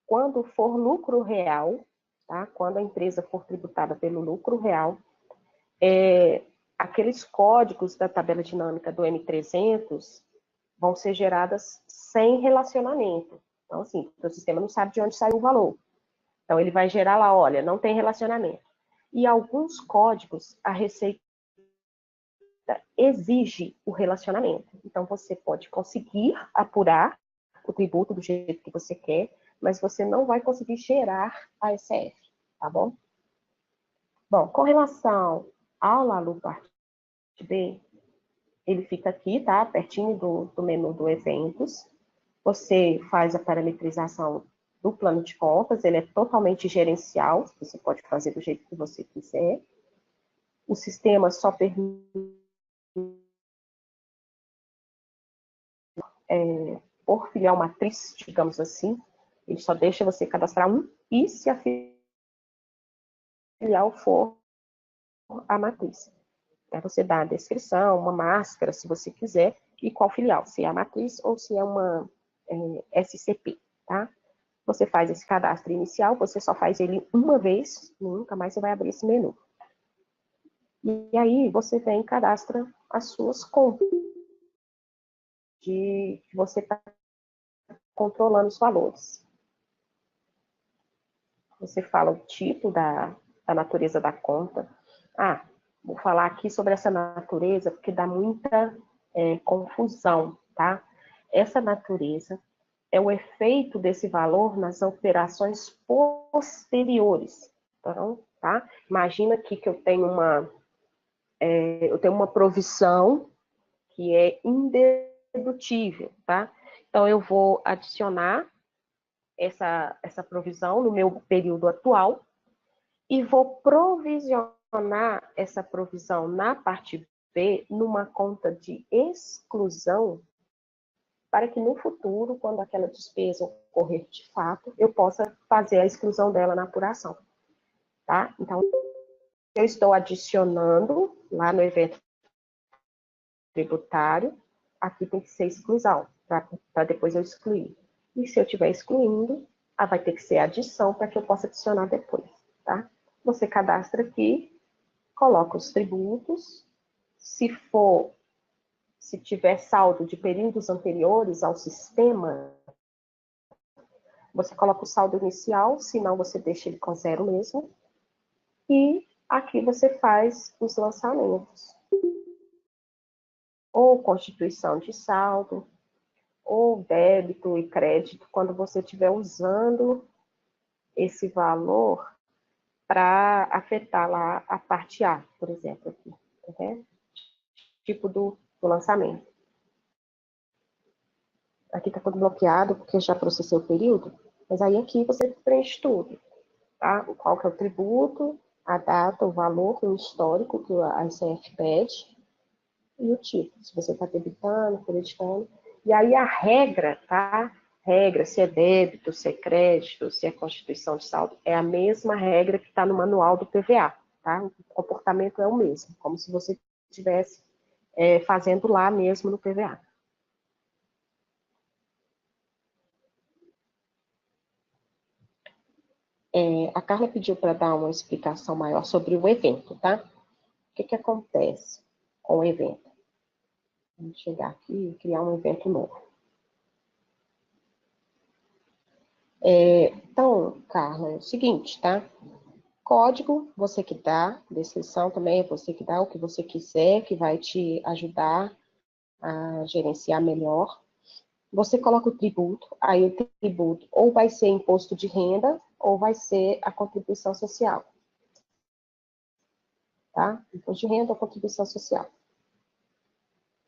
quando for lucro real, tá? Quando a empresa for tributada pelo lucro real, aqueles códigos da tabela dinâmica do M300 vão ser geradas sem relacionamento. Então, assim, o sistema não sabe de onde saiu o valor. Então, ele vai gerar lá, olha, não tem relacionamento. E alguns códigos, a Receita exige o relacionamento. Então, você pode conseguir apurar o tributo do jeito que você quer, mas você não vai conseguir gerar a SF, tá bom? Bom, com relação Ao Lalu Parte B, ele fica aqui, tá? Pertinho do menu do Eventos. Você faz a parametrização do plano de contas, ele é totalmente gerencial, você pode fazer do jeito que você quiser. O sistema só permite por filial matriz, digamos assim, ele só deixa você cadastrar um, e se a filial for a matriz. Você dá a descrição, uma máscara, se você quiser, e qual filial, se é a matriz ou se é uma SCP, tá? Você faz esse cadastro inicial, você só faz ele uma vez, nunca mais você vai abrir esse menu. E aí você vem e cadastra as suas contas, que você está controlando os valores. Você fala o tipo da natureza da conta. Ah, vou falar aqui sobre essa natureza, porque dá muita confusão, tá? Essa natureza é o efeito desse valor nas operações posteriores. Então, tá? Imagina aqui que eu tenho uma provisão que é indedutível, tá? Então, eu vou adicionar essa provisão no meu período atual e vou provisionar essa provisão na parte B numa conta de exclusão para que no futuro, quando aquela despesa ocorrer de fato, eu possa fazer a exclusão dela na apuração, tá? Então, eu estou adicionando lá no evento tributário, aqui tem que ser exclusão, para depois eu excluir. E se eu estiver excluindo, vai ter que ser adição para que eu possa adicionar depois, tá? Você cadastra aqui, coloca os tributos, se tiver saldo de períodos anteriores ao sistema, você coloca o saldo inicial, senão você deixa ele com zero mesmo, e aqui você faz os lançamentos. Ou constituição de saldo, ou débito e crédito, quando você estiver usando esse valor para afetar lá a parte A, por exemplo, aqui, tá vendo? Tipo do lançamento. Aqui está tudo bloqueado, porque eu já processei o período, mas aí aqui você preenche tudo, tá? Qual que é o tributo, a data, o valor, o histórico que a ICF pede, e o tipo, se você está debitando, creditando. E aí a regra, tá? Regra, se é débito, se é crédito, se é constituição de saldo, é a mesma regra que está no manual do PVA, tá? O comportamento é o mesmo, como se você estivesse fazendo lá mesmo no PVA. A Carla pediu para dar uma explicação maior sobre o evento, tá? O que acontece com o evento? Vamos chegar aqui e criar um evento novo. Então, Carla, é o seguinte, tá? Código, você que dá, descrição também é você que dá, o que você quiser, que vai te ajudar a gerenciar melhor. Você coloca o tributo, aí o tributo ou vai ser imposto de renda, ou vai ser a contribuição social. Tá? Imposto de renda ou contribuição social.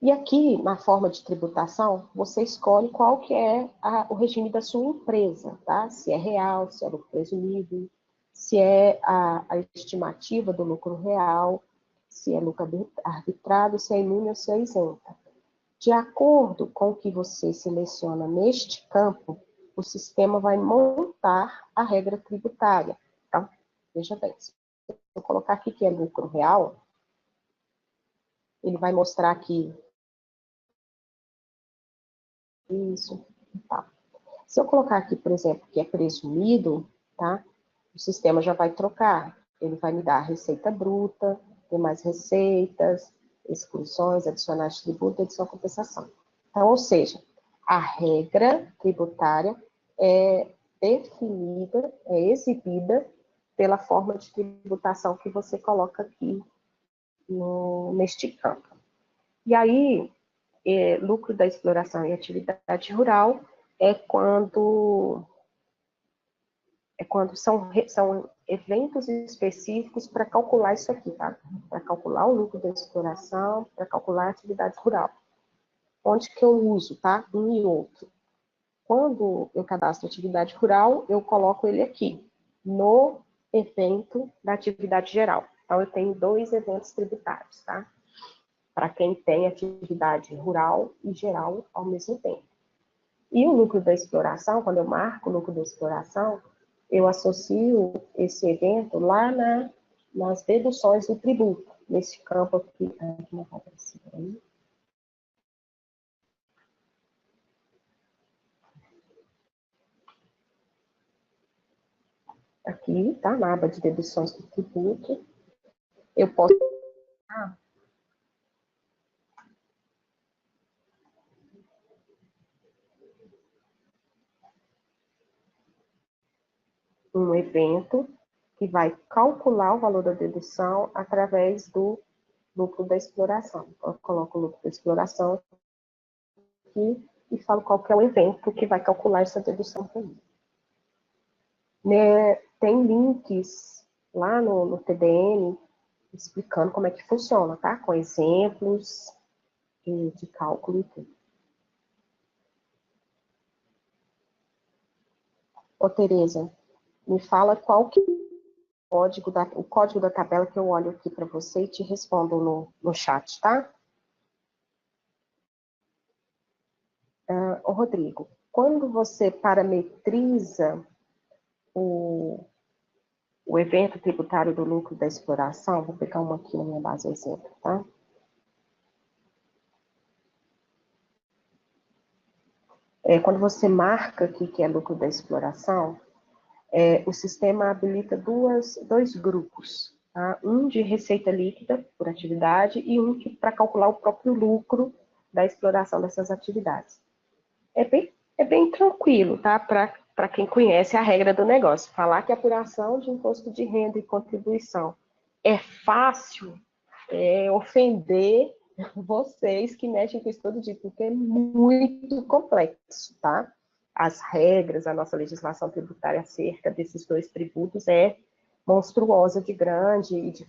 E aqui, na forma de tributação, você escolhe qual que é o regime da sua empresa, tá? Se é real, se é lucro presumido, se é a estimativa do lucro real, se é lucro arbitrado, se é imune ou se é isenta. De acordo com o que você seleciona neste campo, o sistema vai montar a regra tributária. Tá? Veja bem, se eu colocar aqui que é lucro real, ele vai mostrar aqui isso e tal. Se eu colocar aqui, por exemplo, que é presumido, tá? O sistema já vai trocar. Ele vai me dar a receita bruta, demais receitas, exclusões, adicionais de tributo, adição compensação. Então, ou seja, a regra tributária é definida, é exibida pela forma de tributação que você coloca aqui neste campo. E aí, lucro da exploração e atividade rural é quando é quando são eventos específicos para calcular isso aqui, tá? Para calcular o lucro da exploração, para calcular a atividade rural. Onde que eu uso, tá? Um e outro. Quando eu cadastro atividade rural, eu coloco ele aqui, no evento da atividade geral. Então, eu tenho 2 eventos tributários, tá? Para quem tem atividade rural e geral ao mesmo tempo. E o lucro da exploração, quando eu marco o lucro da exploração, eu associo esse evento lá nas deduções do tributo, nesse campo aqui não vai aparecer aí. Aqui, tá? Na aba de deduções do tributo. Eu posso... um evento que vai calcular o valor da dedução através do lucro da exploração. Eu coloco o lucro da exploração aqui e falo qual que é o evento que vai calcular essa dedução para mim. Né, tem links lá no TDM explicando como é que funciona, tá? Com exemplos de cálculo e tudo. Ô, Tereza, me fala qual que é o código da tabela que eu olho aqui para você e te respondo no chat, tá? Ô, Rodrigo, quando você parametriza o evento tributário do lucro da exploração, vou pegar uma aqui na minha base exemplo, tá? Quando você marca aqui que é lucro da exploração, o sistema habilita dois grupos, tá? Um de receita líquida por atividade e um para calcular o próprio lucro da exploração dessas atividades. É bem tranquilo, tá? Para quem conhece a regra do negócio. Falar que a apuração de imposto de renda e contribuição é fácil, ofender vocês que mexem com isso todo dia, porque é muito complexo, tá? As regras, a nossa legislação tributária acerca desses 2 tributos é monstruosa de grande e de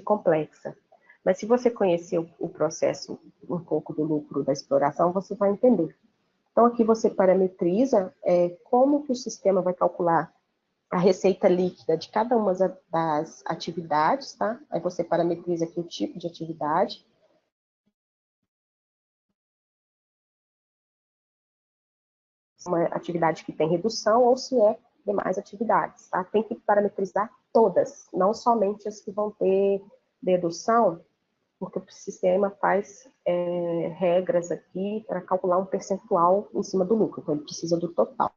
complexa. Mas se você conhecer o processo um pouco do lucro da exploração, você vai entender. Então, aqui você parametriza como que o sistema vai calcular a receita líquida de cada uma das atividades, tá? Aí você parametriza aqui o tipo de atividade. Uma atividade que tem redução ou se é demais atividades, tá? Tem que parametrizar todas, não somente as que vão ter dedução, porque o sistema faz regras aqui para calcular um percentual em cima do lucro, então ele precisa do total.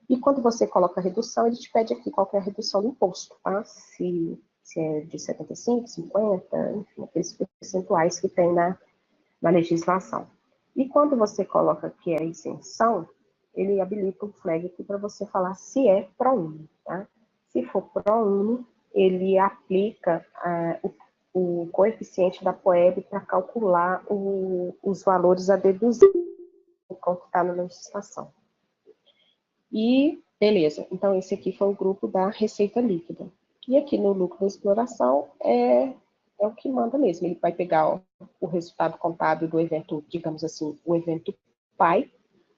E quando você coloca a redução, ele te pede aqui qual é a redução do imposto, tá? Se é de 75, 50, enfim, aqueles percentuais que tem na legislação. E quando você coloca aqui a isenção, ele habilita um flag aqui para você falar se é ProUni, tá? Se for ProUni, ele aplica o coeficiente da POEB para calcular os valores a deduzir, enquanto está na legislação. E, beleza, então esse aqui foi o grupo da receita líquida. E aqui no lucro da exploração é o que manda mesmo. Ele vai pegar o resultado contábil do evento, digamos assim, o evento pai,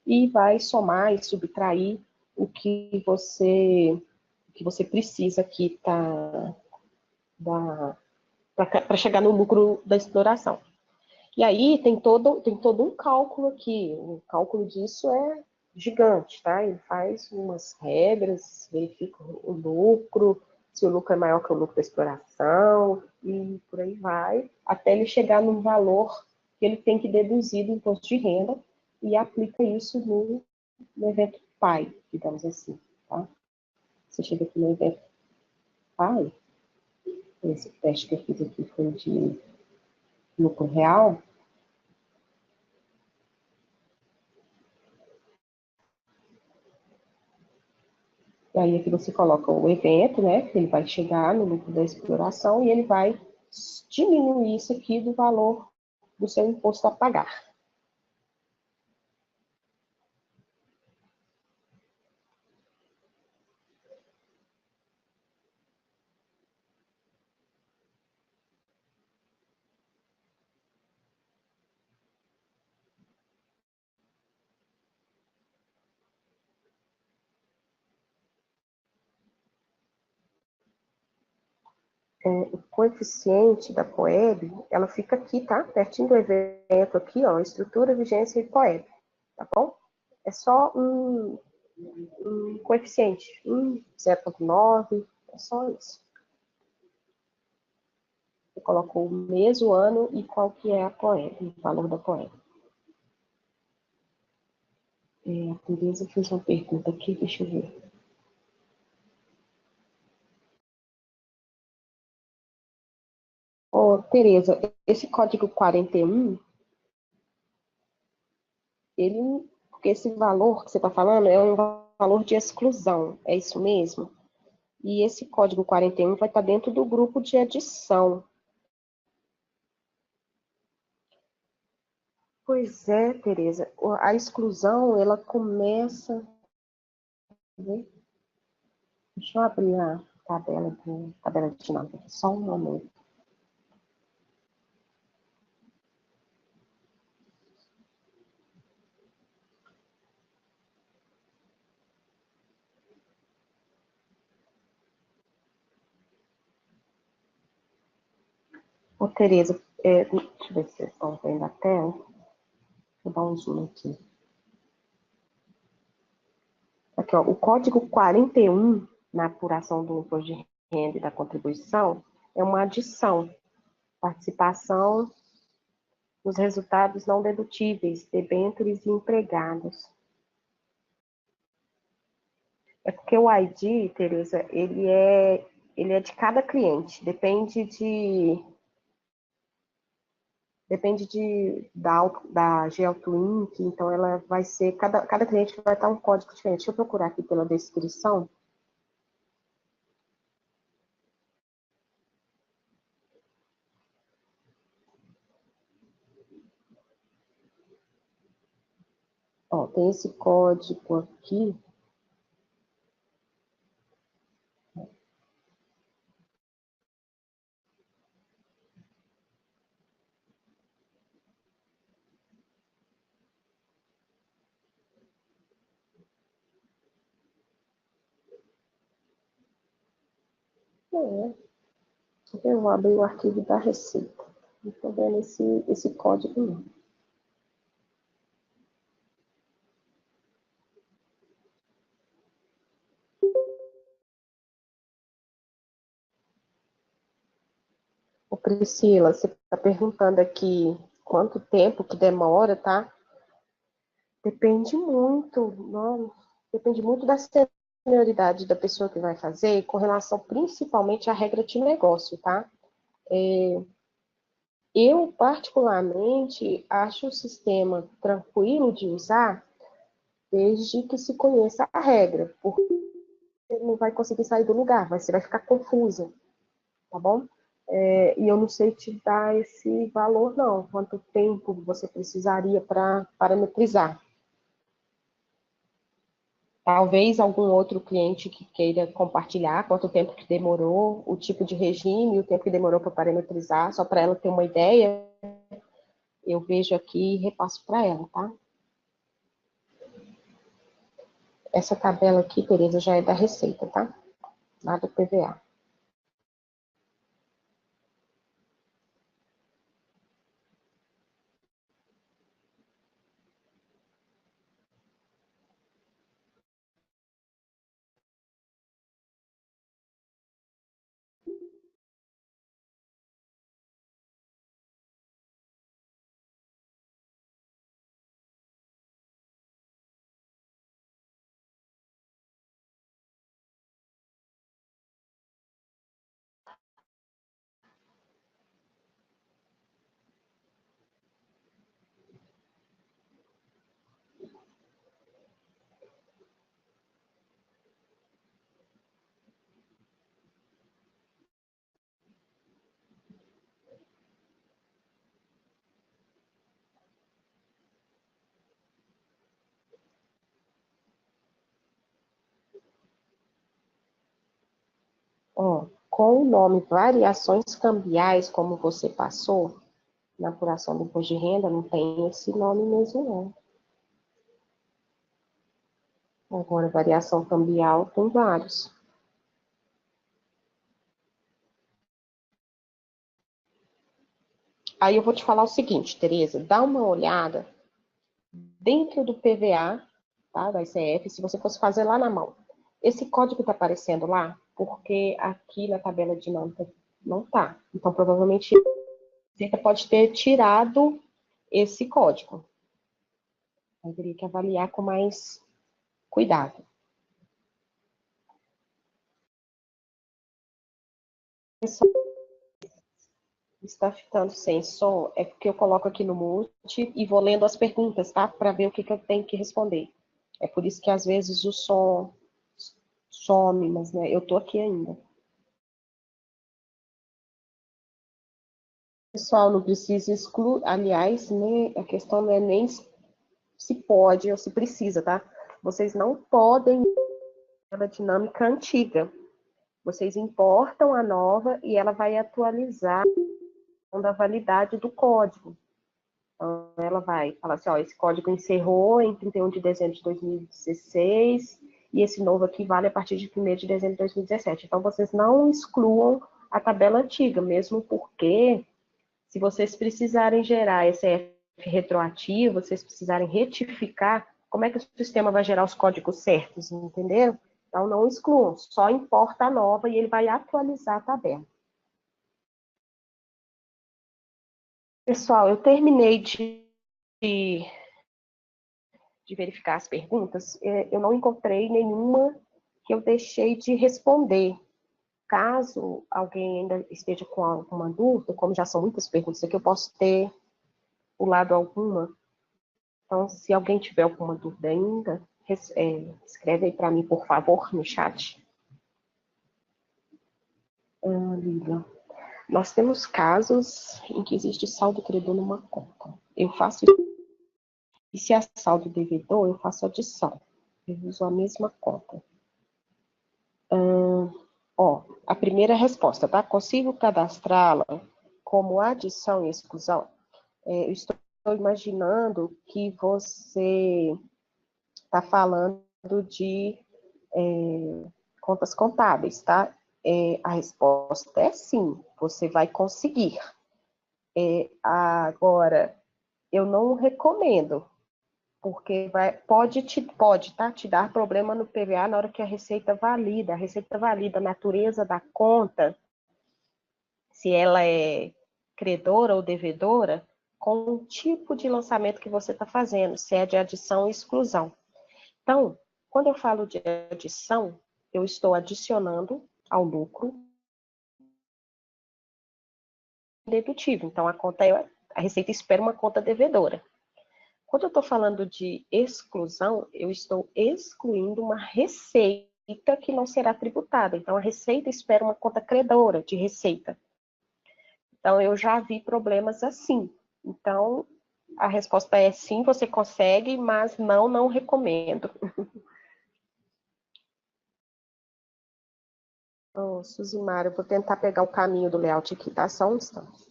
e vai somar e subtrair o que você precisa aqui para chegar no lucro da exploração. E aí tem todo um cálculo aqui. O cálculo disso é gigante, tá? Ele faz umas regras, verifica o lucro, se o lucro é maior que o lucro da exploração, e por aí vai, até ele chegar num valor que ele tem que deduzir do imposto de renda e aplica isso no evento pai, digamos assim, tá? Você chega aqui no evento pai, esse teste que eu fiz aqui foi de lucro real. E aí aqui você coloca o evento, né? Ele vai chegar no lucro da exploração e ele vai diminuir isso aqui do valor do seu imposto a pagar. o coeficiente da POEB, ela fica aqui, tá? Pertinho do evento aqui, ó, estrutura, vigência e POEB, tá bom? É só um coeficiente, 0,9, é só isso. Você colocou o mês, o ano e qual que é a POEB, o valor da POEB. A Tereza fez uma pergunta aqui, deixa eu ver. Ô, Tereza, esse código 41, porque esse valor que você está falando é um valor de exclusão, é isso mesmo? E esse código 41 vai estar dentro do grupo de adição. Pois é, Tereza, a exclusão, ela começa... Deixa eu abrir a tabela de dinâmica aqui, só um momento. Ô, Tereza, deixa eu ver se vocês estão vendo a tela. Deixa eu dar um zoom aqui. Aqui, ó, o código 41, na apuração do imposto de renda e da contribuição, é uma adição, participação nos resultados não dedutíveis, debêntures e empregados. É porque o ID, Tereza, ele é de cada cliente, da GeoTwin, então ela vai ser, cada cliente vai estar um código diferente. Deixa eu procurar aqui pela descrição. Ó, tem esse código aqui. Eu vou abrir o arquivo da Receita. Não estou vendo esse código, não. Ô, Priscila, você está perguntando aqui quanto tempo que demora, tá? Depende muito, não, depende muito da senioridade da pessoa que vai fazer, com relação principalmente à regra de negócio, tá? Eu, particularmente, acho o sistema tranquilo de usar, desde que se conheça a regra, porque você não vai conseguir sair do lugar, você vai ficar confusa, tá bom? E eu não sei te dar esse valor, não, quanto tempo você precisaria para parametrizar. Talvez algum outro cliente que queira compartilhar quanto tempo que demorou, o tipo de regime, o tempo que demorou para parametrizar, só para ela ter uma ideia, eu vejo aqui e repasso para ela, tá? Essa tabela aqui, Tereza, já é da Receita, tá? Lá do PVA. Ó, com o nome variações cambiais, como você passou, na apuração do imposto de renda, não tem esse nome mesmo, não. Agora, variação cambial tem vários. Aí eu vou te falar o seguinte, Tereza, dá uma olhada dentro do PVA, tá, da ICF, se você fosse fazer lá na mão. Esse código está aparecendo lá porque aqui na tabela dinâmica não está. Então, provavelmente, você pode ter tirado esse código. Eu teria que avaliar com mais cuidado. Está ficando sem som, é porque eu coloco aqui no mute e vou lendo as perguntas, tá? Para ver o que eu tenho que responder. É por isso que às vezes o som some, mas né, eu tô aqui ainda. Pessoal, não precisa excluir, aliás, né, a questão não é nem se pode ou se precisa, tá? Vocês não podem a dinâmica antiga. Vocês importam a nova e ela vai atualizar da validade do código. Então, ela vai falar assim, ó, esse código encerrou em 31 de dezembro de 2016 e esse novo aqui vale a partir de 1º de dezembro de 2017. Então, vocês não excluam a tabela antiga, mesmo porque se vocês precisarem gerar SF retroativo, vocês precisarem retificar, como é que o sistema vai gerar os códigos certos, entenderam? Então, não excluam, só importa a nova e ele vai atualizar a tabela. Pessoal, eu terminei de verificar as perguntas. Eu não encontrei nenhuma que eu deixei de responder. Caso alguém ainda esteja com alguma dúvida, como já são muitas perguntas aqui, eu posso ter pulado alguma. Então, se alguém tiver alguma dúvida ainda, escreve aí para mim, por favor, no chat. Lívia, nós temos casos em que existe saldo credor numa conta. Eu faço e se é saldo devedor, eu faço adição. Eu uso a mesma conta. A primeira resposta, tá? Consigo cadastrá-la como adição e exclusão? Eu estou imaginando que você está falando de contas contábeis, tá? A resposta é sim, você vai conseguir. Agora, eu não recomendo, porque pode te dar problema no PVA na hora que a Receita valida. A Receita valida a natureza da conta, se ela é credora ou devedora, com o tipo de lançamento que você está fazendo, se é de adição ou exclusão. Então, quando eu falo de adição, eu estou adicionando ao lucro dedutível. Então, a Receita espera uma conta devedora. Quando eu estou falando de exclusão, eu estou excluindo uma receita que não será tributada. Então, a Receita espera uma conta credora de receita. Então, eu já vi problemas assim. Então, a resposta é sim, você consegue, mas não recomendo. Suzimara, eu vou tentar pegar o caminho do layout aqui, tá? Só um instante.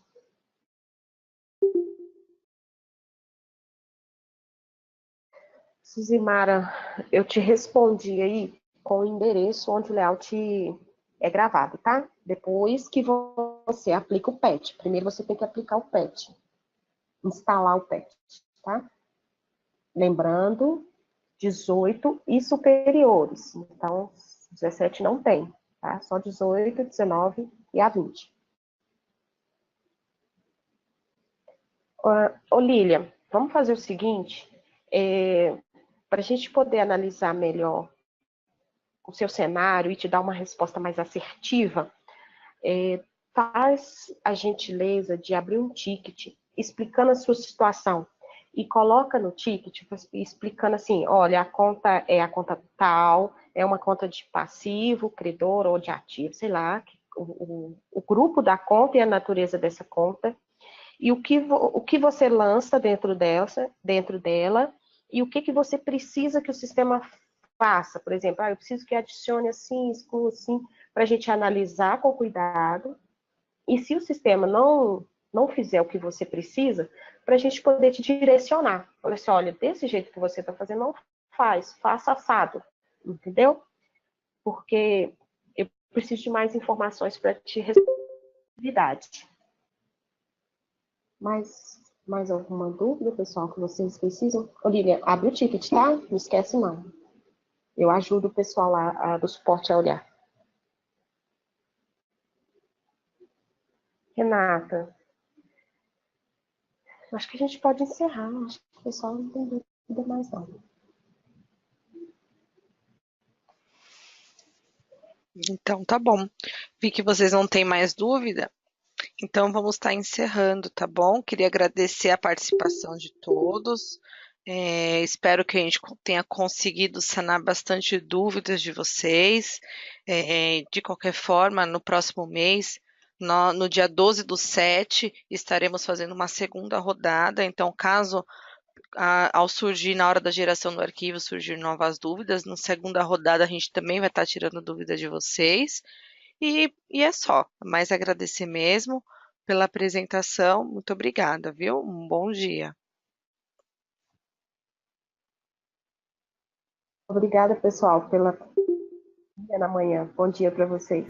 Suzimara, eu te respondi aí com o endereço onde o layout é gravado, tá? Depois que você aplica o patch. Primeiro você tem que aplicar o patch. Instalar o patch, tá? Lembrando, 18 e superiores. Então, 17 não tem, tá? Só 18, 19 e a 20. Ô, Lília, vamos fazer o seguinte, para a gente poder analisar melhor o seu cenário e te dar uma resposta mais assertiva, faz a gentileza de abrir um ticket explicando a sua situação e coloca no ticket explicando assim, olha, a conta é a conta tal, é uma conta de passivo, credor ou de ativo, sei lá, o grupo da conta e a natureza dessa conta, e o que você lança dentro dela, e o que você precisa que o sistema faça. Por exemplo, eu preciso que adicione assim, exclua assim, para a gente analisar com cuidado, e se o sistema não fizer o que você precisa, para a gente poder te direcionar. Olha assim, olha, desse jeito que você está fazendo, não faça assado, entendeu? Porque eu preciso de mais informações para te responder. Mais alguma dúvida, pessoal, que vocês precisam? Olivia, abre o ticket, tá? Não esquece não. Eu ajudo o pessoal lá do suporte a olhar. Renata, acho que a gente pode encerrar. Acho que o pessoal não tem dúvida mais não. Então, tá bom. Vi que vocês não têm mais dúvida, então vamos estar encerrando, tá bom? Queria agradecer a participação de todos. Espero que a gente tenha conseguido sanar bastante dúvidas de vocês. De qualquer forma, no próximo mês, no dia 12/7, estaremos fazendo uma segunda rodada. Então, caso ao surgir na hora da geração do arquivo, surgir novas dúvidas, na segunda rodada a gente também vai estar tirando dúvidas de vocês. E é só, mais agradecer mesmo pela apresentação. Muito obrigada, viu? Um bom dia. Obrigada, pessoal, pela na manhã. Bom dia para vocês.